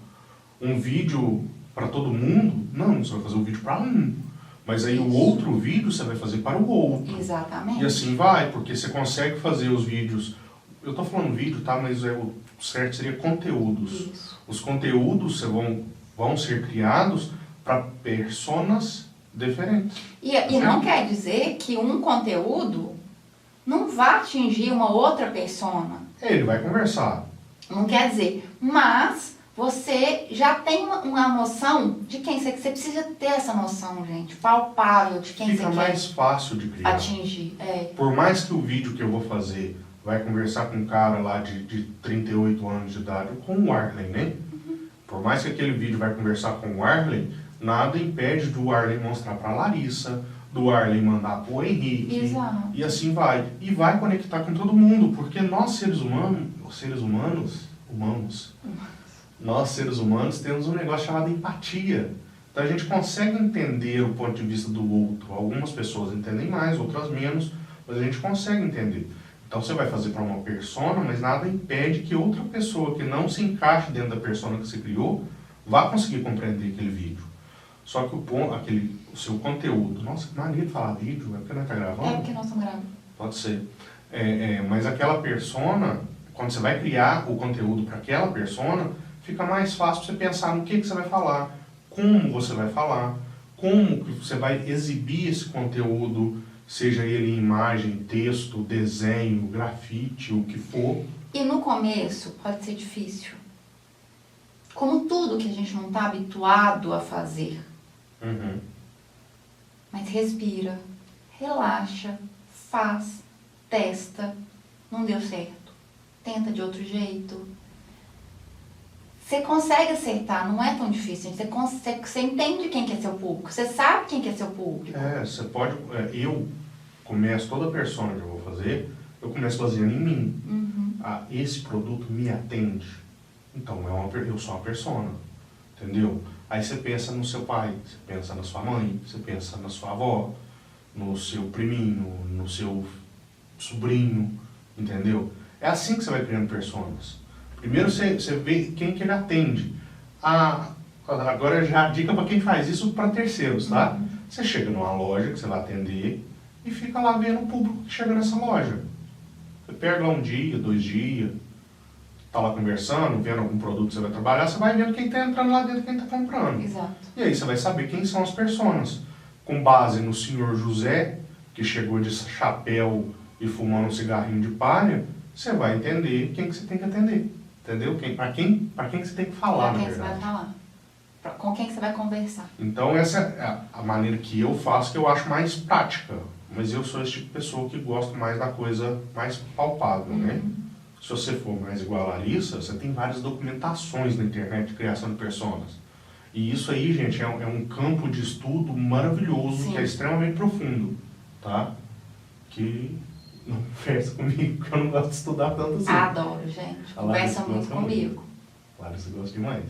vídeo para todo mundo? Não, você vai fazer um vídeo para um. Mas aí o outro vídeo você vai fazer para o outro. Exatamente. E assim vai, porque você consegue fazer os vídeos. Eu estou falando vídeo, tá? Mas o certo seria conteúdos. Isso. Os conteúdos vão ser criados para personas diferentes. E não quer dizer que um conteúdo não vá atingir uma outra persona. Ele vai conversar. Não quer dizer, mas você já tem uma noção de quem você precisa ter essa noção, gente, palpável de quem Fica você mais fácil de quer criar. atingir. Por mais que o vídeo que eu vou fazer vai conversar com um cara lá de 38 anos de idade, com o Arlen, né? Por mais que aquele vídeo vai conversar com o Arlen, nada impede do Arlen mostrar para a Larissa, do Arlen mandar para o Henrique. Exato. E assim vai. E vai conectar com todo mundo, porque nós seres humanos, nós seres humanos temos um negócio chamado empatia. Então a gente consegue entender o ponto de vista do outro. Algumas pessoas entendem mais, outras menos, mas a gente consegue entender. Então você vai fazer para uma persona, mas nada impede que outra pessoa que não se encaixe dentro da persona que você criou vá conseguir compreender aquele vídeo. Só que o seu conteúdo... Nossa, que mania de falar vídeo, é porque não está gravando? É porque nós estamos gravando. Pode ser. Mas aquela persona, quando você vai criar o conteúdo para aquela persona, fica mais fácil você pensar no que você vai falar, como você vai falar, como que você vai exibir esse conteúdo, seja ele em imagem, texto, desenho, grafite, o que for. E no começo pode ser difícil. Como tudo que a gente não está habituado a fazer. Uhum. Mas respira, relaxa, faz, testa. Não deu certo. Tenta de outro jeito. Você consegue acertar, não é tão difícil. Você entende quem que é seu público. Você sabe quem que é seu público. Você pode... eu começo toda a persona que eu vou fazer, eu começo baseando em mim. Uhum. Esse produto me atende. Então, eu sou uma persona. Entendeu? Aí você pensa no seu pai, você pensa na sua mãe, você pensa na sua avó, no seu priminho, no seu sobrinho, entendeu? É assim que você vai criando personas. Primeiro você vê quem que ele atende. Agora já a dica para quem faz isso para terceiros, tá? Você chega numa loja que você vai atender e fica lá vendo o público que chega nessa loja. Você pega lá 1 dia, 2 dias, tá lá conversando, vendo algum produto que você vai trabalhar, você vai vendo quem está entrando lá dentro e quem está comprando. Exato. E aí você vai saber quem são as personas. Com base no senhor José, que chegou de chapéu e fumando um cigarrinho de palha, você vai entender quem que você tem que atender. Entendeu? Para quem que você tem que falar, Com na quem você vai verdade. falar. Com quem que você vai conversar. Então essa é a maneira que eu faço, que eu acho mais prática. Mas eu sou esse tipo de pessoa que gosta mais da coisa mais palpável, né? Se você for mais igual a Larissa, você tem várias documentações na internet de criação de personas. E isso aí, gente, é um campo de estudo maravilhoso, Sim. que é extremamente profundo, tá? Que não conversa comigo, porque eu não gosto de estudar tanto assim. Adoro, gente. Conversa muito comigo. Larissa gosta demais.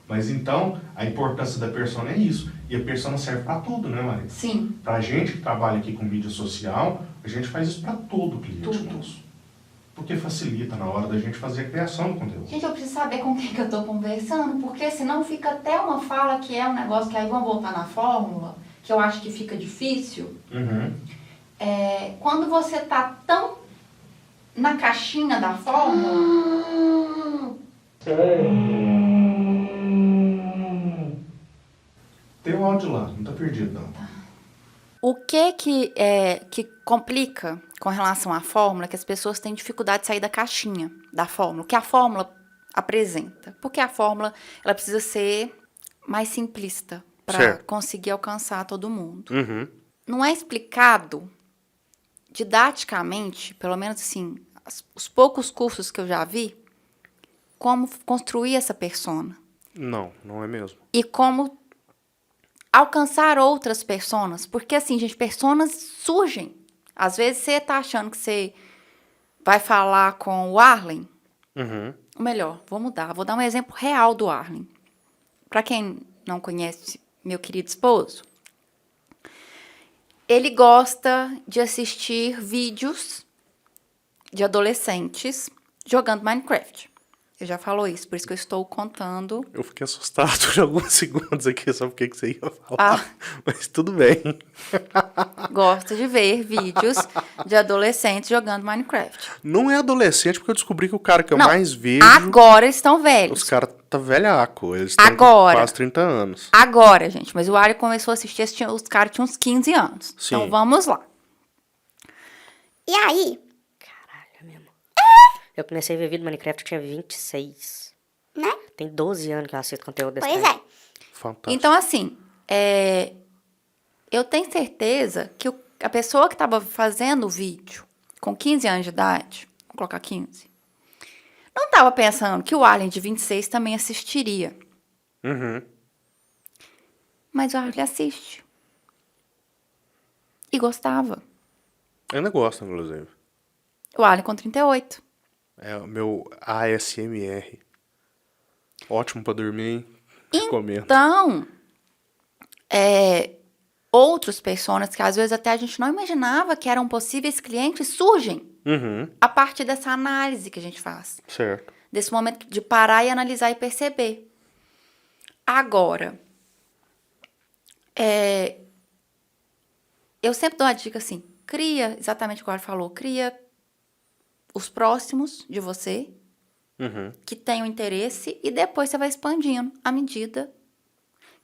Mas então, a importância da persona é isso. E a persona serve para tudo, né, Larissa? Sim. Pra gente que trabalha aqui com mídia social, a gente faz isso para todo cliente Tudo. nosso. Porque facilita na hora da gente fazer a criação do conteúdo. Gente, eu preciso saber com quem que eu estou conversando, porque senão fica até uma fala que é um negócio que aí vamos voltar na fórmula, que eu acho que fica difícil. Uhum. Quando você tá tão na caixinha da fórmula, Tem o áudio lá, não tá perdido não. o que complica com relação à fórmula é que as pessoas têm dificuldade de sair da caixinha da fórmula, que a fórmula apresenta. Porque a fórmula ela precisa ser mais simplista para conseguir alcançar todo mundo. Uhum. Não é explicado didaticamente, pelo menos assim, os poucos cursos que eu já vi, como construir essa persona. Não, não é mesmo. E como alcançar outras personas. Porque assim, gente, personas surgem. Às vezes você tá achando que você vai falar com o Arlen, Uhum. Ou melhor, vou mudar. Vou dar um exemplo real do Arlen. Para quem não conhece meu querido esposo, ele gosta de assistir vídeos de adolescentes jogando Minecraft. Eu já falou isso, por isso que eu estou contando. Eu fiquei assustado por alguns segundos aqui, só porque que você ia falar. Mas tudo bem. Gosta de ver vídeos de adolescentes jogando Minecraft. Não é adolescente, porque eu descobri que o cara que eu Não, mais vejo... agora eles estão velhos. Os caras tá velhaco. Eles têm Agora. quase 30 anos. Agora, gente. Mas o Ari começou a assistir, os caras tinham uns 15 anos. Sim. Então, vamos lá. E aí, Caralho, mesmo. Eu comecei a ver vídeo do Minecraft, eu tinha 26. né? Tem 12 anos que eu assisto conteúdo desse Pois cara. é. Fantástico. Então, assim, eu tenho certeza que a pessoa que estava fazendo o vídeo com 15 anos de idade, vou colocar 15, não estava pensando que o Alien de 26 também assistiria. Uhum. Mas o Alien assiste. E gostava. Ainda gosto, inclusive. O Alien com 38. É o meu ASMR. Ótimo pra dormir, hein? Recomendo. Então, outros personas que às vezes até a gente não imaginava que eram possíveis clientes surgem Uhum. a partir dessa análise que a gente faz. Certo. Desse momento de parar e analisar e perceber. Agora, eu sempre dou uma dica assim, cria, exatamente o que o Ari falou, cria os próximos de você, Uhum. que tenham interesse, e depois você vai expandindo à medida.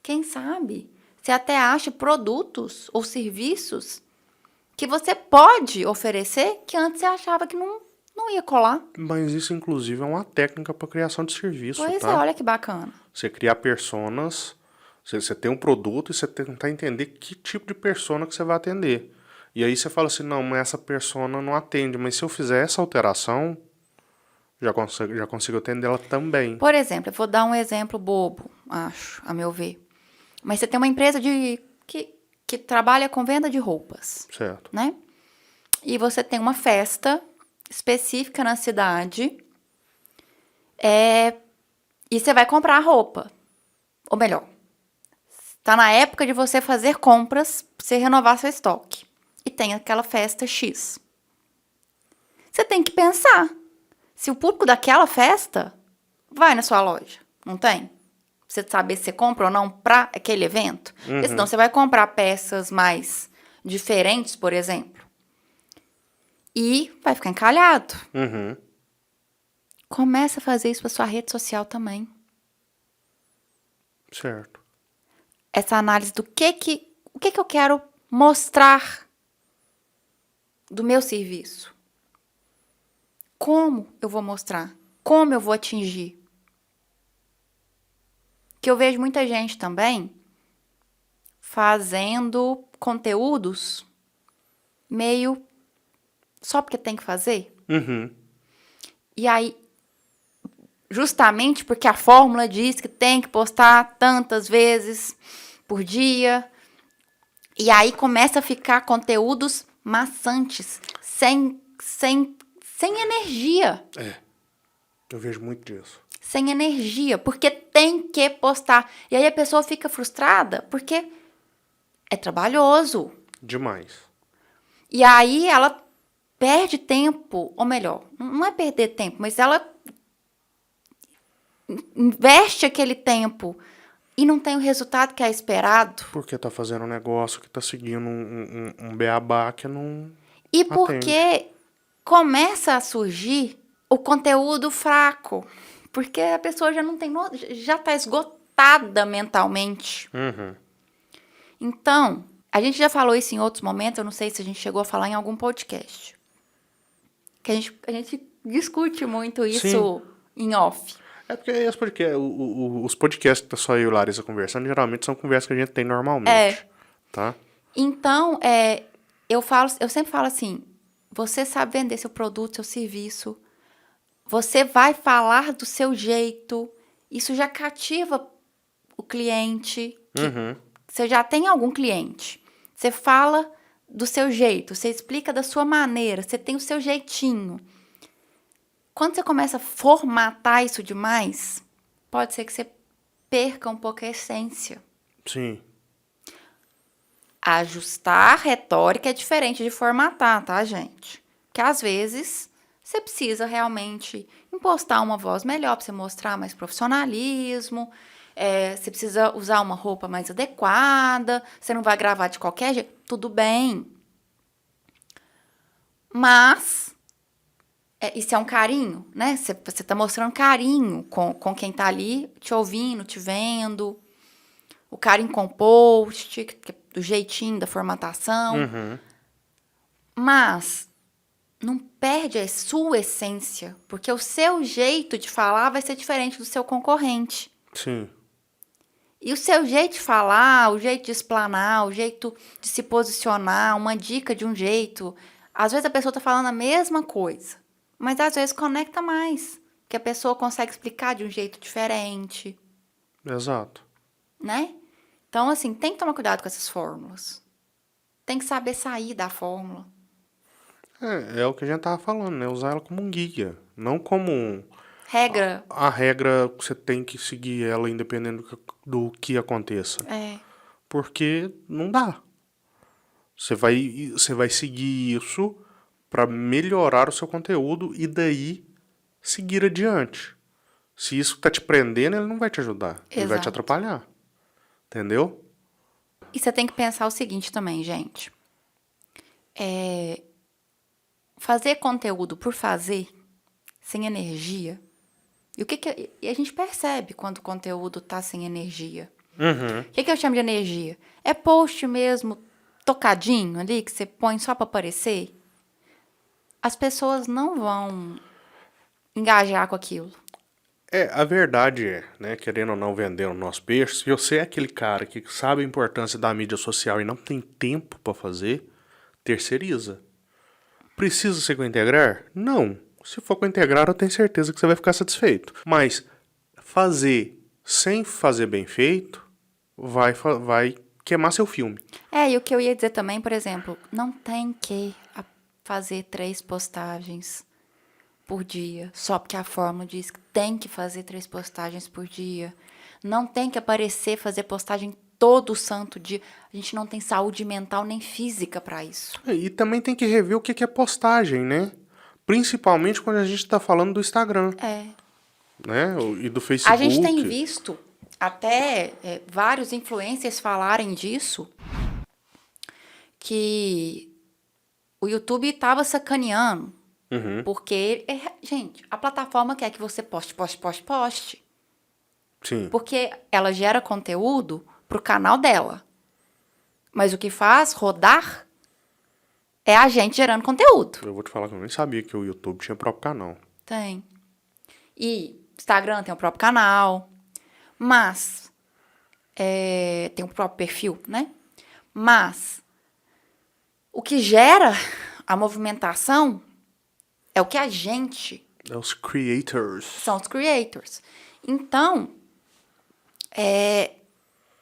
Quem sabe, você até acha produtos ou serviços que você pode oferecer que antes você achava que não ia colar. Mas isso, inclusive, é uma técnica para criação de serviço, Pois tá? é, olha que bacana. Você criar personas, você tem um produto e você tentar entender que tipo de persona que você vai atender. E aí você fala assim, não, mas essa persona não atende, mas se eu fizer essa alteração, já consigo atender ela também. Por exemplo, eu vou dar um exemplo bobo, acho, a meu ver. Mas você tem uma empresa que trabalha com venda de roupas, Certo. né? E você tem uma festa específica na cidade, e você vai comprar roupa. Ou melhor, está na época de você fazer compras para você renovar seu estoque. E tem aquela festa X. Você tem que pensar se o público daquela festa vai na sua loja. Não tem? Você saber se você compra ou não para aquele evento. Porque senão você vai comprar peças mais diferentes, por exemplo. E vai ficar encalhado. Uhum. Começa a fazer isso para sua rede social também. Certo. Essa análise do o que eu quero mostrar do meu serviço. Como eu vou mostrar? Como eu vou atingir? Que eu vejo muita gente também fazendo conteúdos meio só porque tem que fazer. Uhum. E aí, justamente porque a fórmula diz que tem que postar tantas vezes por dia. E aí começa a ficar conteúdos maçantes, sem energia. Eu vejo muito disso. Sem energia, porque tem que postar. E aí a pessoa fica frustrada, porque é trabalhoso. Demais. E aí ela perde tempo, ou melhor, não é perder tempo, mas ela investe aquele tempo e não tem o resultado que é esperado. Porque tá fazendo um negócio que tá seguindo um beabá que não E atende. porque começa a surgir o conteúdo fraco. Porque a pessoa já não tem, já tá esgotada mentalmente. Uhum. Então, a gente já falou isso em outros momentos, eu não sei se a gente chegou a falar em algum podcast. Que a gente discute muito isso Sim. em off. É porque os podcasts que tá só eu e o Larissa conversando, geralmente são conversas que a gente tem normalmente. Tá? Então, eu sempre falo assim, você sabe vender seu produto, seu serviço, você vai falar do seu jeito, isso já cativa o cliente, Uhum. você já tem algum cliente, você fala do seu jeito, você explica da sua maneira, você tem o seu jeitinho. Quando você começa a formatar isso demais, pode ser que você perca um pouco a essência. Sim. Ajustar a retórica é diferente de formatar, tá, gente? Porque às vezes você precisa realmente impostar uma voz melhor para você mostrar mais profissionalismo. Você precisa usar uma roupa mais adequada. Você não vai gravar de qualquer jeito. Tudo bem. Mas isso é um carinho, né? Você tá mostrando carinho com quem tá ali te ouvindo, te vendo. O carinho com o post, do jeitinho da formatação. Uhum. Mas não perde a sua essência, porque o seu jeito de falar vai ser diferente do seu concorrente. Sim. E o seu jeito de falar, o jeito de explanar, o jeito de se posicionar, uma dica de um jeito. Às vezes a pessoa está falando a mesma coisa, mas às vezes conecta mais, que a pessoa consegue explicar de um jeito diferente, Exato. né? Então, assim, tem que tomar cuidado com essas fórmulas. Tem que saber sair da fórmula. É o que a gente tava falando, né? Usar ela como um guia, não como Regra. a regra que você tem que seguir ela independente do que aconteça. Porque não dá. Você vai seguir isso para melhorar o seu conteúdo e daí seguir adiante. Se isso tá te prendendo, ele não vai te ajudar. Ele vai te Exato. atrapalhar. Entendeu? E você tem que pensar o seguinte também, gente. Fazer conteúdo por fazer, sem energia. E a gente percebe quando o conteúdo tá sem energia. Uhum. O que eu chamo de energia? É post mesmo, tocadinho ali, que você põe só para aparecer. As pessoas não vão engajar com aquilo. A verdade é, né, querendo ou não vender o nosso peixe, se você é aquele cara que sabe a importância da mídia social e não tem tempo para fazer, terceiriza. Precisa ser com integrar? Não. Se for com integrar, eu tenho certeza que você vai ficar satisfeito. Mas fazer sem fazer bem feito vai queimar seu filme. E o que eu ia dizer também, por exemplo, não tem que fazer 3 postagens por dia, só porque a fórmula diz que tem que fazer 3 postagens por dia. Não tem que fazer postagem todo santo dia. A gente não tem saúde mental nem física para isso. E também tem que rever o que é postagem, né? Principalmente quando a gente tá falando do Instagram. Né? E do Facebook. A gente tem visto até vários influencers falarem disso, que o YouTube estava sacaneando. Uhum. Porque, gente, a plataforma quer que você poste. Sim. Porque ela gera conteúdo pro canal dela. Mas o que faz rodar é a gente gerando conteúdo. Eu vou te falar que eu nem sabia que o YouTube tinha próprio canal. Tem. E Instagram tem o próprio canal. Mas tem o próprio perfil, né? Mas o que gera a movimentação é o que a gente... É os creators. São os creators. Então,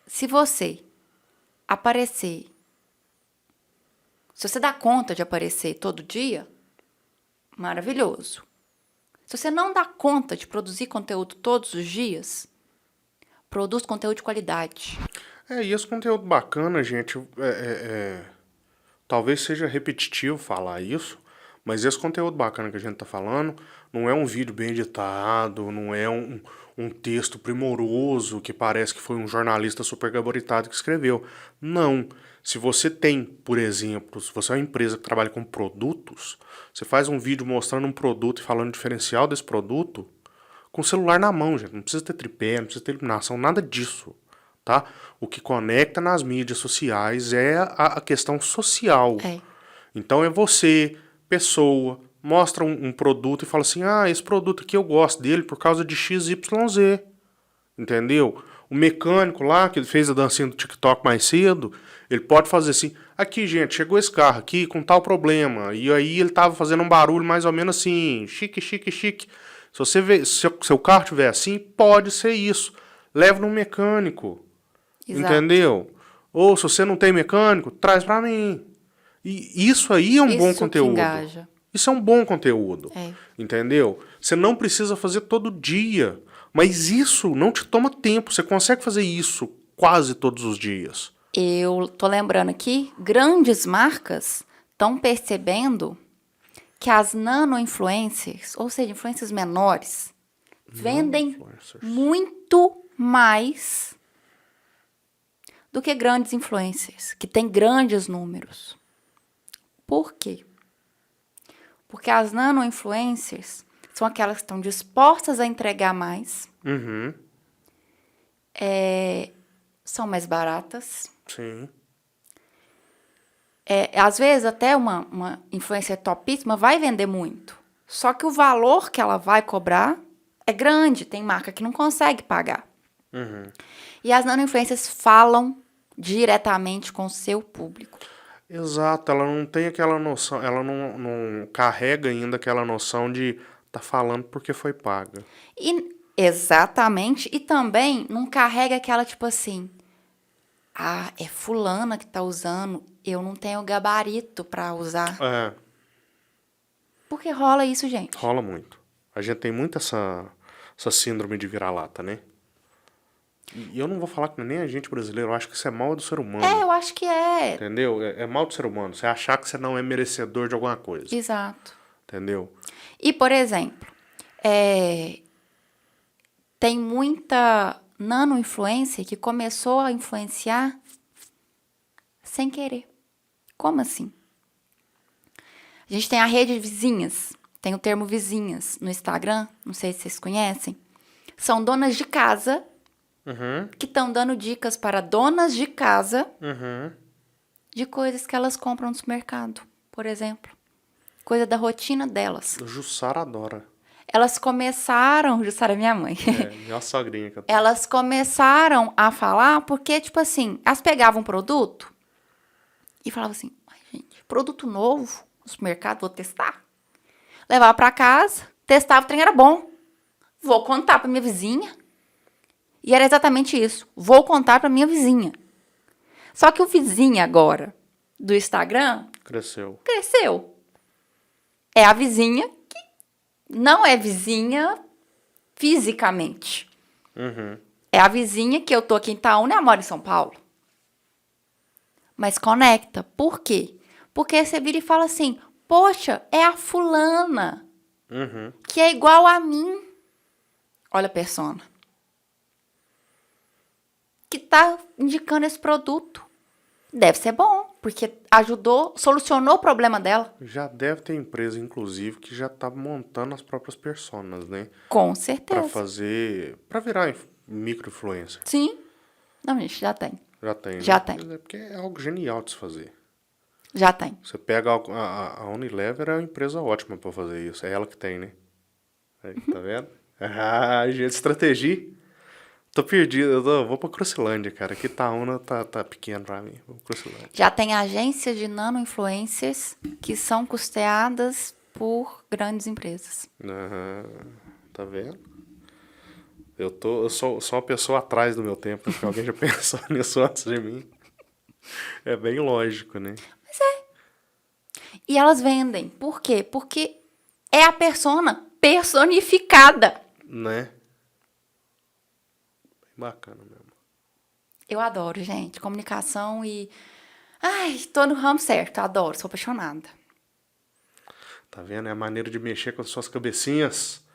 se você aparecer... Se você dá conta de aparecer todo dia, maravilhoso. Se você não dá conta de produzir conteúdo todos os dias, produz conteúdo de qualidade. E esse conteúdo bacana, gente, talvez seja repetitivo falar isso, mas esse conteúdo bacana que a gente tá falando não é um vídeo bem editado, não é um texto primoroso que parece que foi um jornalista super gabaritado que escreveu. Não. Se você tem, por exemplo, se você é uma empresa que trabalha com produtos, você faz um vídeo mostrando um produto e falando o diferencial desse produto com o celular na mão, gente. Não precisa ter tripé, não precisa ter iluminação, nada disso, tá? O que conecta nas mídias sociais é a questão social. Então é você, pessoa, mostra um produto e fala assim, esse produto aqui eu gosto dele por causa de XYZ, entendeu? O mecânico lá, que fez a dancinha do TikTok mais cedo, ele pode fazer assim, aqui gente, chegou esse carro aqui com tal problema, e aí ele tava fazendo um barulho mais ou menos assim, chique. Se você vê, se seu carro tiver assim, pode ser isso. Leva no mecânico, entendeu? Ou se você não tem mecânico, traz pra mim. E isso aí é um bom conteúdo. Engaja. Isso é um bom conteúdo. É. Entendeu? Você não precisa fazer todo dia. Mas isso não te toma tempo. Você consegue fazer isso quase todos os dias. Eu tô lembrando aqui, grandes marcas estão percebendo que as nano-influencers, ou seja, influencers menores, vendem Influencers. muito mais do que grandes influencers, que têm grandes números. Por quê? Porque as nano-influencers são aquelas que estão dispostas a entregar mais, Uhum. são mais baratas. Sim. Às vezes, até uma influencer topíssima vai vender muito. Só que o valor que ela vai cobrar é grande. Tem marca que não consegue pagar. Uhum. E as nano-influencers falam diretamente com o seu público. Exato, ela não tem aquela noção, ela não carrega ainda aquela noção de tá falando porque foi paga. Exatamente. E também não carrega aquela tipo assim... Ah, é fulana que tá usando. Eu não tenho gabarito pra usar. É, Porque rola isso, gente. rola muito. A gente tem muito essa síndrome de vira-lata, né? E eu não vou falar que nem a gente brasileiro, eu acho que isso é mal do ser humano. Eu acho que é. Entendeu? É mal do ser humano. Você achar que você não é merecedor de alguma coisa. Exato. Entendeu? E, por exemplo, tem muita nano-influência que começou a influenciar sem querer. Como assim? A gente tem a rede de vizinhas, tem o termo vizinhas no Instagram, não sei se vocês conhecem. São donas de casa Uhum, que estão dando dicas para donas de casa uhum. de coisas que elas compram no supermercado, por exemplo. Coisa da rotina delas. O Jussara adora. Elas começaram... Jussara é minha mãe. É, minha sogrinha que eu tenho. Elas começaram a falar porque, tipo assim, elas pegavam um produto e falavam assim, ai, gente, produto novo no supermercado, vou testar. Levava pra casa, testava, o trem era bom. Vou contar pra minha vizinha. E era exatamente isso. Vou contar pra minha vizinha. Só que o vizinho agora do Instagram Cresceu. cresceu. É a vizinha que não é vizinha fisicamente. Uhum. É a vizinha que eu tô aqui em Itaúna e ela mora em São Paulo. Mas conecta. Por quê? Porque você vira e fala assim, poxa, é a fulana Uhum. que é igual a mim. Olha a persona. Que tá indicando esse produto. Deve ser bom, porque ajudou, solucionou o problema dela. Já deve ter empresa, inclusive, que já tá montando as próprias personas, né? Com Pra certeza. fazer... Pra virar micro-influencer. Sim. Não, gente, já tem. Já tem, né? Já tem. É porque é algo genial de se fazer. Já tem. Você pega a Unilever, é uma empresa ótima pra fazer isso. É ela que tem, né? Aí, tá vendo? Ah, gente, estratégia. Tô perdido, vou pra Crucilândia, cara. Aqui Itaúna tá pequeno pra mim. Vou pra Crucilândia. Já tem agências de nano-influencers que são custeadas por grandes empresas. Aham, tá vendo? Eu sou uma pessoa atrás do meu tempo, porque alguém já pensou nisso antes de mim. É bem lógico, né? E elas vendem. Por quê? Porque é a persona personificada. Né? Bem bacana mesmo. Eu adoro, gente. Comunicação e... Ai, tô no ramo certo. Adoro, sou apaixonada. Tá vendo? É a maneira de mexer com as suas cabecinhas.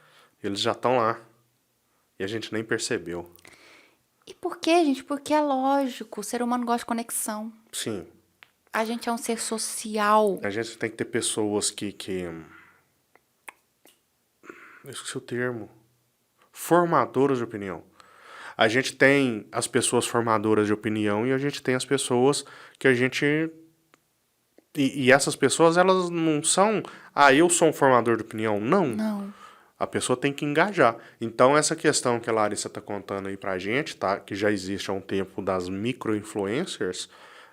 Eles já estão lá. E a gente nem percebeu. E por quê, gente? Porque é lógico. O ser humano gosta de conexão. Sim. A gente é um ser social. A gente tem que ter pessoas que... Eu esqueci o termo. Formadoras de opinião. A gente tem as pessoas formadoras de opinião e a gente tem as pessoas que a gente... E essas pessoas, elas não são... Ah, eu sou um formador de opinião. Não. Não. A pessoa tem que engajar. Então, essa questão que a Larissa tá contando aí pra gente, tá? Que já existe há um tempo das micro-influencers,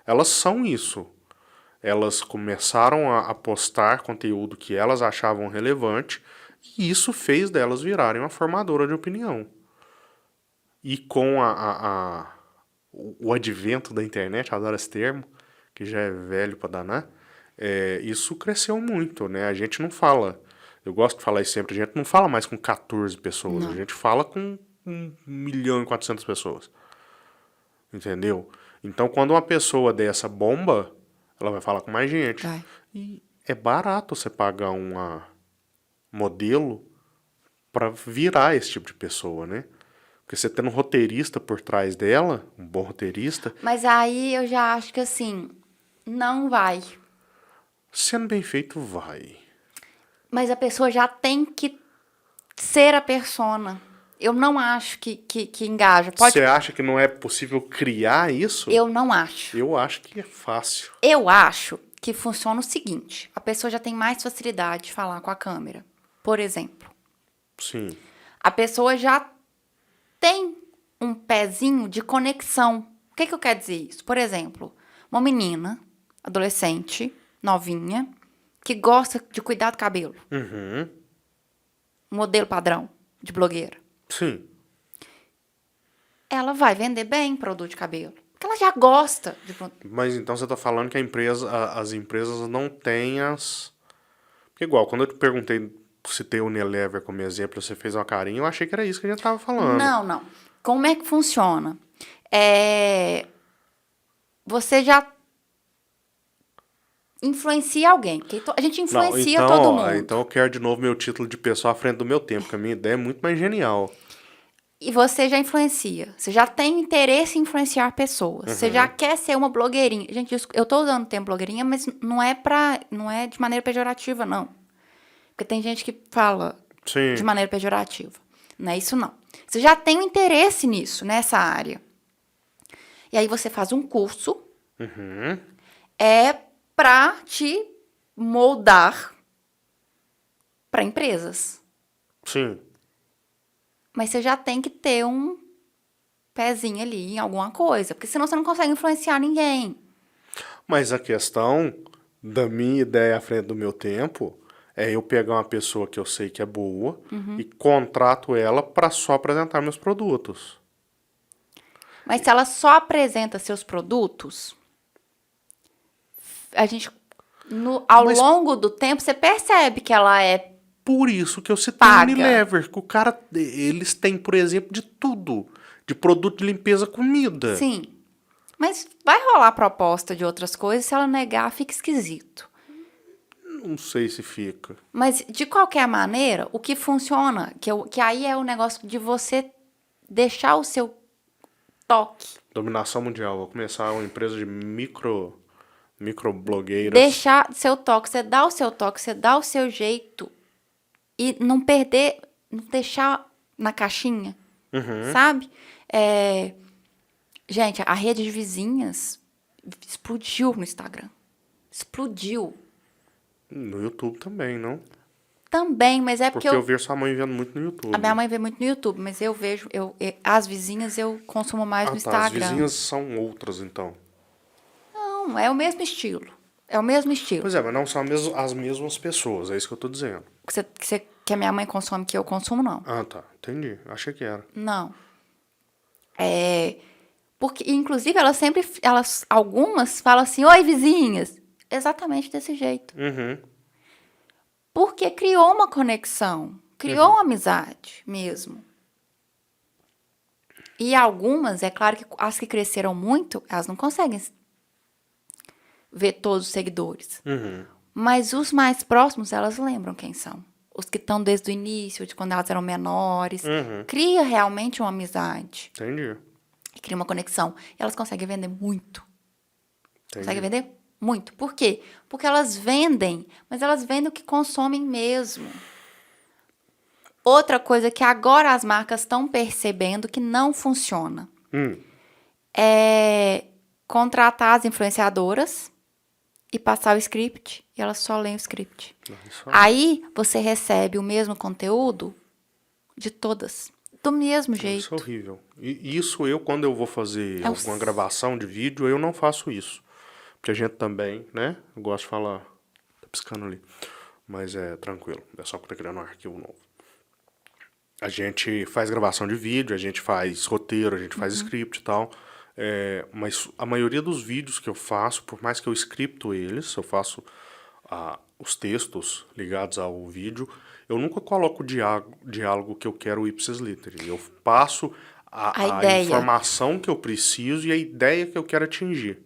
elas são isso. Elas começaram a postar conteúdo que elas achavam relevante e isso fez delas virarem uma formadora de opinião. E com o advento da internet, adoro esse termo, que já é velho pra danar, isso cresceu muito, né? A gente não fala, eu gosto de falar isso sempre, a gente não fala mais com 14 pessoas, a gente fala com 1.400.000 pessoas. Entendeu? Então, quando uma pessoa dessa bomba, ela vai falar com mais gente. Vai. E é barato você pagar uma modelo para virar esse tipo de pessoa, né? Porque você tendo um roteirista por trás dela, um bom roteirista, Mas aí eu já acho que assim, não vai. sendo bem feito, vai. Mas a pessoa já tem que ser a persona. Eu não acho que engaja. Você acha que não é possível criar isso? Eu não acho. Eu acho que é fácil. Eu acho que funciona o seguinte: a pessoa já tem mais facilidade de falar com a câmera. Por exemplo, Sim. a pessoa já tem um pezinho de conexão. O que eu quero dizer isso? Por exemplo, uma menina, adolescente, novinha, que gosta de cuidar do cabelo. Uhum. Modelo padrão de blogueira. Sim. Ela vai vender bem produto de cabelo. Porque ela já gosta de produto. Mas então você está falando que as empresas não têm as... Porque igual, quando eu te perguntei, citei o Unilever como exemplo, você fez uma carinha, eu achei que era isso que a gente estava falando. Não. Como é que funciona? Você já influencia alguém. Porque a gente influencia então, todo ó, mundo. então eu quero de novo meu título de pessoa à frente do meu tempo, porque a minha ideia é muito mais genial. E você já influencia. Você já tem interesse em influenciar pessoas. Você já quer ser uma blogueirinha. Gente, eu tô usando o termo blogueirinha, mas não é de maneira pejorativa, não. Porque tem gente que fala Sim. de maneira pejorativa. Não é isso, não. Você já tem um interesse nisso, nessa área. E aí você faz um curso. Pra te moldar para empresas. Sim. Mas você já tem que ter um pezinho ali em alguma coisa. Porque senão você não consegue influenciar ninguém. Mas a questão da minha ideia à frente do meu tempo é eu pegar uma pessoa que eu sei que é boa e contrato ela para só apresentar meus produtos. Mas se ela só apresenta seus produtos, a gente, ao longo do tempo, você percebe que ela é Por isso que eu citei o paga. Unilever, que o cara, eles têm, por exemplo, de tudo. De produto de limpeza, comida. Sim. Mas vai rolar proposta de outras coisas, se ela negar, fica esquisito. Não sei se fica. Mas, de qualquer maneira, o que funciona, que aí é o negócio de você deixar o seu toque. Dominação mundial. Vou começar uma empresa de microblogueiras. Deixar seu toque, você dá o seu toque, você dá o seu jeito. E não perder, não deixar na caixinha, sabe? Gente, a rede de vizinhas explodiu no Instagram. Explodiu. No YouTube também, não? Também, mas é porque Porque eu vejo sua mãe vendo muito no YouTube. A minha mãe vê muito no YouTube, mas eu vejo... as vizinhas eu consumo mais no As Instagram. vizinhas são outras, então. Não, é o mesmo estilo. É o mesmo estilo. Pois é, mas não são as mesmas pessoas, é isso que eu tô dizendo. Que a minha mãe consome, que eu consumo, não. Ah, tá. Entendi. Achei que era. Não. Porque, inclusive, algumas falam assim, oi, vizinhas. Exatamente desse jeito. Porque criou uma conexão. Criou uma amizade mesmo. E algumas, é claro que as que cresceram muito, elas não conseguem ver todos os seguidores. Mas os mais próximos, elas lembram quem são. Os que estão desde o início, de quando elas eram menores. Cria realmente uma amizade. Entendi. Cria uma conexão. E elas conseguem vender muito. Entendi. Conseguem vender muito. Por quê? Porque elas vendem, mas elas vendem o que consomem mesmo. Outra coisa que agora as marcas estão percebendo que não funciona é contratar as influenciadoras e passar o script e elas só leem o script. Aí você recebe o mesmo conteúdo de todas. Do mesmo jeito. Isso é horrível. E isso quando eu vou fazer alguma gravação de vídeo, eu não faço isso. Porque a gente também, né? Eu gosto de falar... Tá piscando ali. Mas é tranquilo. É só que tá criando um arquivo novo. A gente faz gravação de vídeo, a gente faz roteiro, a gente faz script e tal. Mas a maioria dos vídeos que eu faço, por mais que eu scripto eles, eu faço os textos ligados ao vídeo, eu nunca coloco o diálogo que eu quero ipsis literi. Eu passo A a ideia. informação que eu preciso e a ideia que eu quero atingir.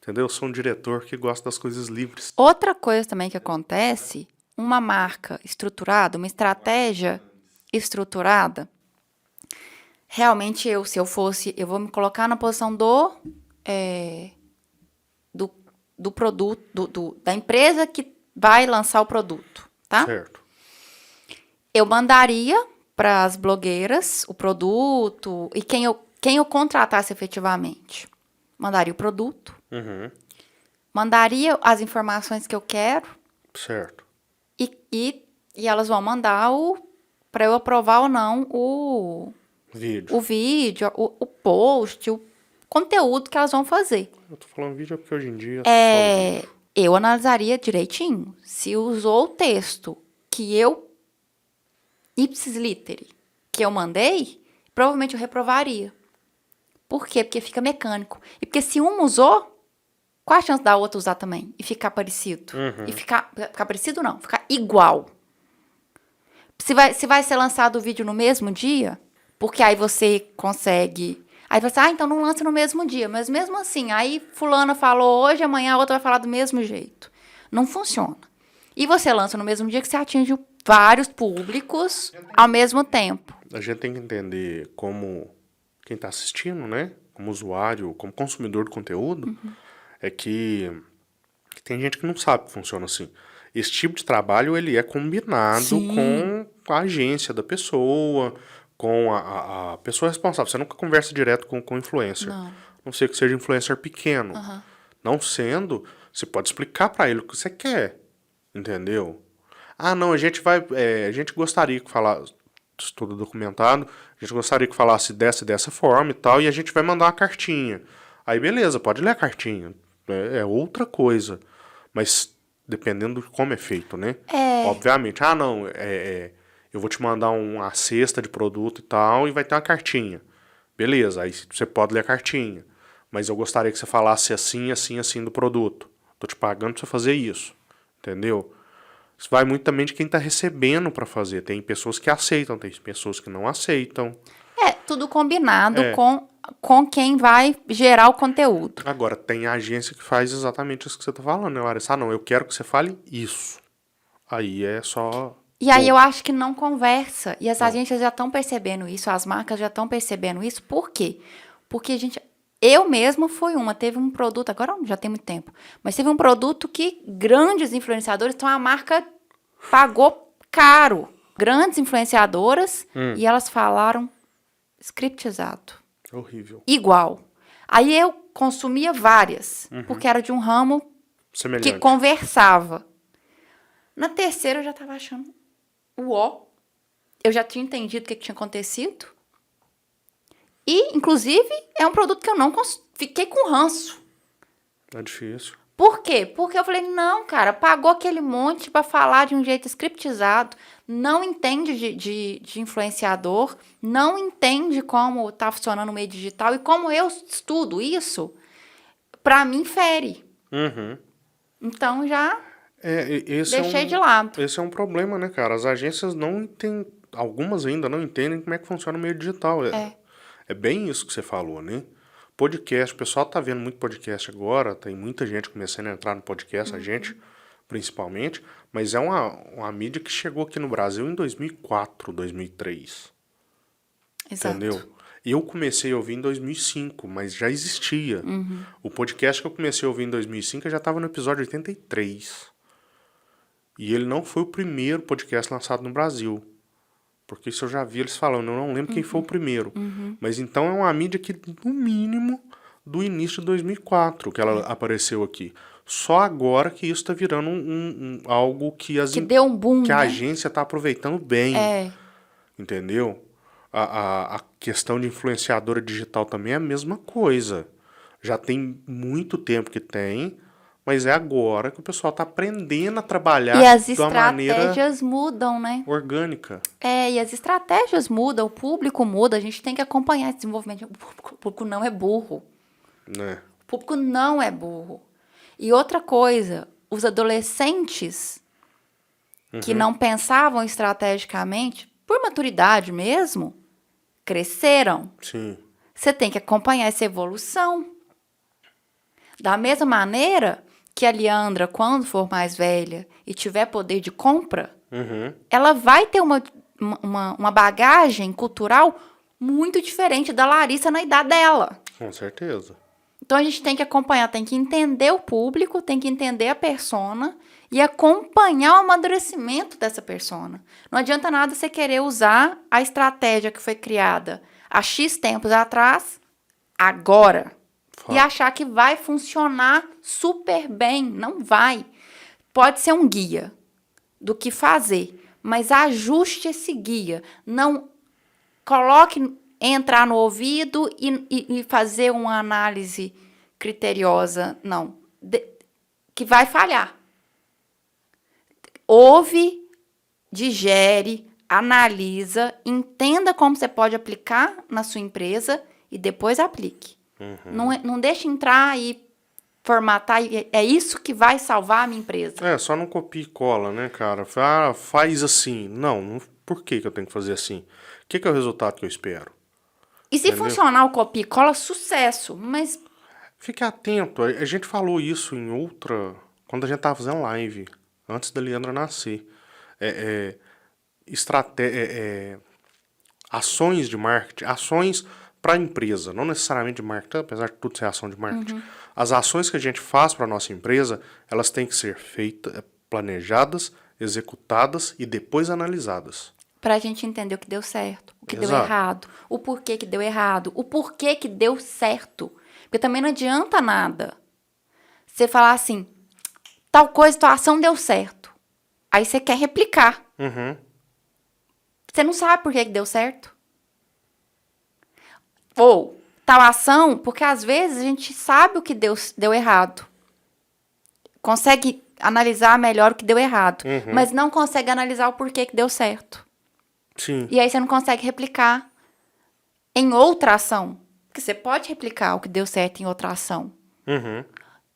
Entendeu? Eu sou um diretor que gosta das coisas livres. Outra coisa também que acontece, uma marca estruturada, uma estratégia estruturada, realmente se eu vou me colocar na posição do produto, da empresa que vai lançar o produto, tá? Certo. Eu mandaria para as blogueiras o produto e quem eu contratasse efetivamente. Mandaria o produto, Uhum. mandaria as informações que eu quero Certo. e elas vão mandar para eu aprovar ou não o vídeo, o post, o conteúdo que elas vão fazer. Eu tô falando vídeo porque hoje em dia... é só vídeo. Eu analisaria direitinho se usou o texto que ipsis literi, que eu mandei, provavelmente eu reprovaria. Por quê? Porque fica mecânico. E porque se uma usou, qual a chance da outra usar também? E ficar parecido? Uhum. E ficar parecido não, ficar igual. Se vai ser lançado o vídeo no mesmo dia, porque aí você consegue... Aí você, então não lança no mesmo dia. Mas mesmo assim, aí fulana falou hoje, amanhã a outra vai falar do mesmo jeito. Não funciona. E você lança no mesmo dia que você atinge vários públicos ao mesmo tempo. A gente tem que entender como quem está assistindo, né? Como usuário, como consumidor do conteúdo, é que tem gente que não sabe que funciona assim. Esse tipo de trabalho, ele é combinado Sim. com a agência da pessoa, com a pessoa responsável. Você nunca conversa direto com o influencer. Não. A não ser que seja influencer pequeno. Não sendo, você pode explicar para ele o que você quer. Entendeu? Não, a gente gostaria que falasse, tudo documentado, a gente gostaria que falasse dessa forma e tal, e a gente vai mandar uma cartinha. Aí beleza, pode ler a cartinha. É outra coisa. Mas dependendo de como é feito, né? Obviamente, eu vou te mandar uma cesta de produto e tal, e vai ter uma cartinha. Beleza, aí você pode ler a cartinha. Mas eu gostaria que você falasse assim, assim, assim do produto. Tô te pagando pra você fazer isso. Entendeu? Isso vai muito também de quem tá recebendo pra fazer. Tem pessoas que aceitam, tem pessoas que não aceitam. Tudo combinado com quem vai gerar o conteúdo. Agora, tem agência que faz exatamente isso que você tá falando, né, Larissa? Eu quero que você fale isso. Aí é só... E aí eu acho que não conversa. E as agências já estão percebendo isso, as marcas já estão percebendo isso. Por quê? Porque eu mesma fui teve um produto, agora já tem muito tempo, mas teve um produto que grandes influenciadores, então a marca pagou caro. Grandes influenciadoras, e elas falaram scriptizado. Horrível. Igual. Aí eu consumia várias, porque era de um ramo Semelhante. que conversava. Na terceira eu já estava achando eu já tinha entendido o que tinha acontecido. E, inclusive, é um produto que eu não fiquei com ranço. É difícil. Por quê? Porque eu falei, não, cara, pagou aquele monte para falar de um jeito scriptizado, não entende de influenciador, não entende como tá funcionando o meio digital, e como eu estudo isso, para mim fere. Uhum. Então já deixei de lado. Esse é um problema, né, cara? As agências não entendem, algumas ainda não entendem como é que funciona o meio digital. É bem isso que você falou, né? Podcast, o pessoal tá vendo muito podcast agora, tem muita gente começando a entrar no podcast, a gente principalmente, mas é uma mídia que chegou aqui no Brasil em 2004, 2003. Exato. Entendeu? Eu comecei a ouvir em 2005, mas já existia. O podcast que eu comecei a ouvir em 2005, eu já estava no episódio 83. E ele não foi o primeiro podcast lançado no Brasil. Porque isso eu já vi eles falando, eu não lembro quem foi o primeiro. Mas então é uma mídia que, no mínimo, do início de 2004, que ela apareceu aqui. Só agora que isso está virando algo que deu um boom, que a né? agência está aproveitando bem. Entendeu? A questão de influenciadora digital também é a mesma coisa. Já tem muito tempo que tem, mas é agora que o pessoal está aprendendo a trabalhar E as de uma maneira estratégias mudam, né? orgânica. E as estratégias mudam, o público muda, a gente tem que acompanhar esse desenvolvimento. O público não é burro. Né? O público não é burro. E outra coisa, os adolescentes que não pensavam estrategicamente, por maturidade mesmo, cresceram. Sim. Você tem que acompanhar essa evolução. Da mesma maneira que a Leandra, quando for mais velha e tiver poder de compra, ela vai ter uma bagagem cultural muito diferente da Larissa na idade dela. Com certeza. Então, a gente tem que acompanhar, tem que entender o público, tem que entender a persona e acompanhar o amadurecimento dessa persona. Não adianta nada você querer usar a estratégia que foi criada há X tempos atrás, agora, e achar que vai funcionar super bem. Não vai. Pode ser um guia do que fazer, mas ajuste esse guia. Não coloque... entrar no ouvido e fazer uma análise criteriosa, não. Que vai falhar. Ouve, digere, analisa, entenda como você pode aplicar na sua empresa e depois aplique. Não deixe entrar e formatar, é isso que vai salvar a minha empresa. Só não copia e cola, né, cara? Faz assim. Não, por que eu tenho que fazer assim? O que é o resultado que eu espero? E se funcionar o copia e cola, sucesso, mas... Fique atento, a gente falou isso em outra... Quando a gente tava fazendo live, antes da Leandra nascer. Ações de marketing, ações para a empresa, não necessariamente de marketing, apesar de tudo ser ação de marketing. As ações que a gente faz para a nossa empresa, elas têm que ser feitas, planejadas, executadas e depois analisadas. Pra gente entender o que deu certo, o que deu Exato. errado, o porquê que deu errado, o porquê que deu certo. Porque também não adianta nada você falar assim, tal coisa, tua ação deu certo. Aí você quer replicar. Você não sabe por que deu certo. Ou tal ação, porque às vezes a gente sabe o que deu errado. Consegue analisar melhor o que deu errado, mas não consegue analisar o porquê que deu certo. Sim. E aí você não consegue replicar em outra ação. Porque você pode replicar o que deu certo em outra ação.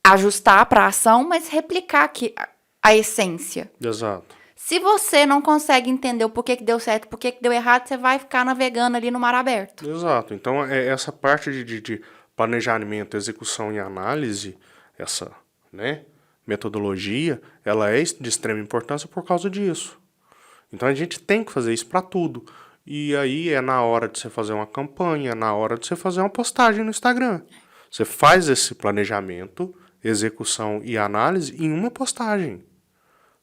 Ajustar para a ação, mas replicar aqui a essência. Exato. Se você não consegue entender o porquê que deu certo, o porquê que deu errado, você vai ficar navegando ali no mar aberto. Exato. Então, essa parte de planejamento, execução e análise, essa, né, metodologia, ela é de extrema importância por causa disso. Então, a gente tem que fazer isso para tudo. E aí, é na hora de você fazer uma campanha, na hora de você fazer uma postagem no Instagram. Você faz esse planejamento, execução e análise em uma postagem.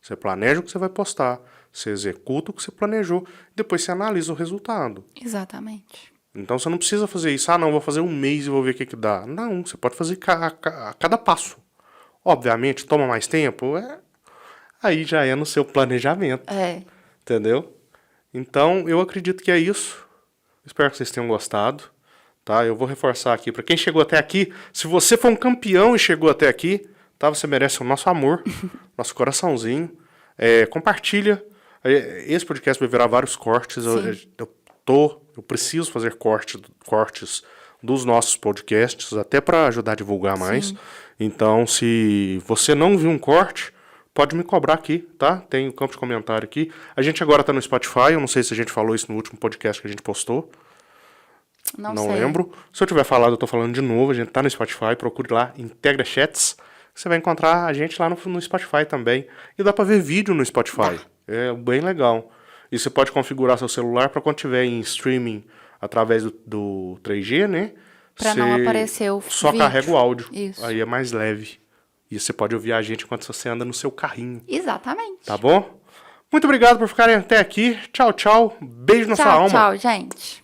Você planeja o que você vai postar, você executa o que você planejou, depois você analisa o resultado. Exatamente. Então você não precisa fazer isso, não, vou fazer um mês e vou ver o que dá. Não, você pode fazer a cada passo. Obviamente, toma mais tempo, aí já é no seu planejamento. Entendeu? Então, eu acredito que é isso. Espero que vocês tenham gostado. Tá? Eu vou reforçar aqui, para quem chegou até aqui, se você for um campeão e chegou até aqui, tá? Você merece o nosso amor, nosso coraçãozinho. Compartilha. Esse podcast vai virar vários cortes. Eu preciso fazer cortes dos nossos podcasts, até para ajudar a divulgar mais. Então, se você não viu um corte, pode me cobrar aqui, tá? Tem um campo de comentário aqui. A gente agora tá no Spotify, eu não sei se a gente falou isso no último podcast que a gente postou. Não sei. lembro. Se eu tiver falado, eu tô falando de novo. A gente tá no Spotify, procure lá, Integra Chats. Você vai encontrar a gente lá no Spotify também. E dá pra ver vídeo no Spotify. É bem legal. E você pode configurar seu celular para quando tiver em streaming através do 3G, né? Pra não aparecer o só vídeo. Carrega o áudio. Isso. Aí é mais leve. E você pode ouvir a gente enquanto você anda no seu carrinho. Exatamente. Tá bom? Muito obrigado por ficarem até aqui. Tchau, tchau. Beijo na sua alma. Tchau, gente.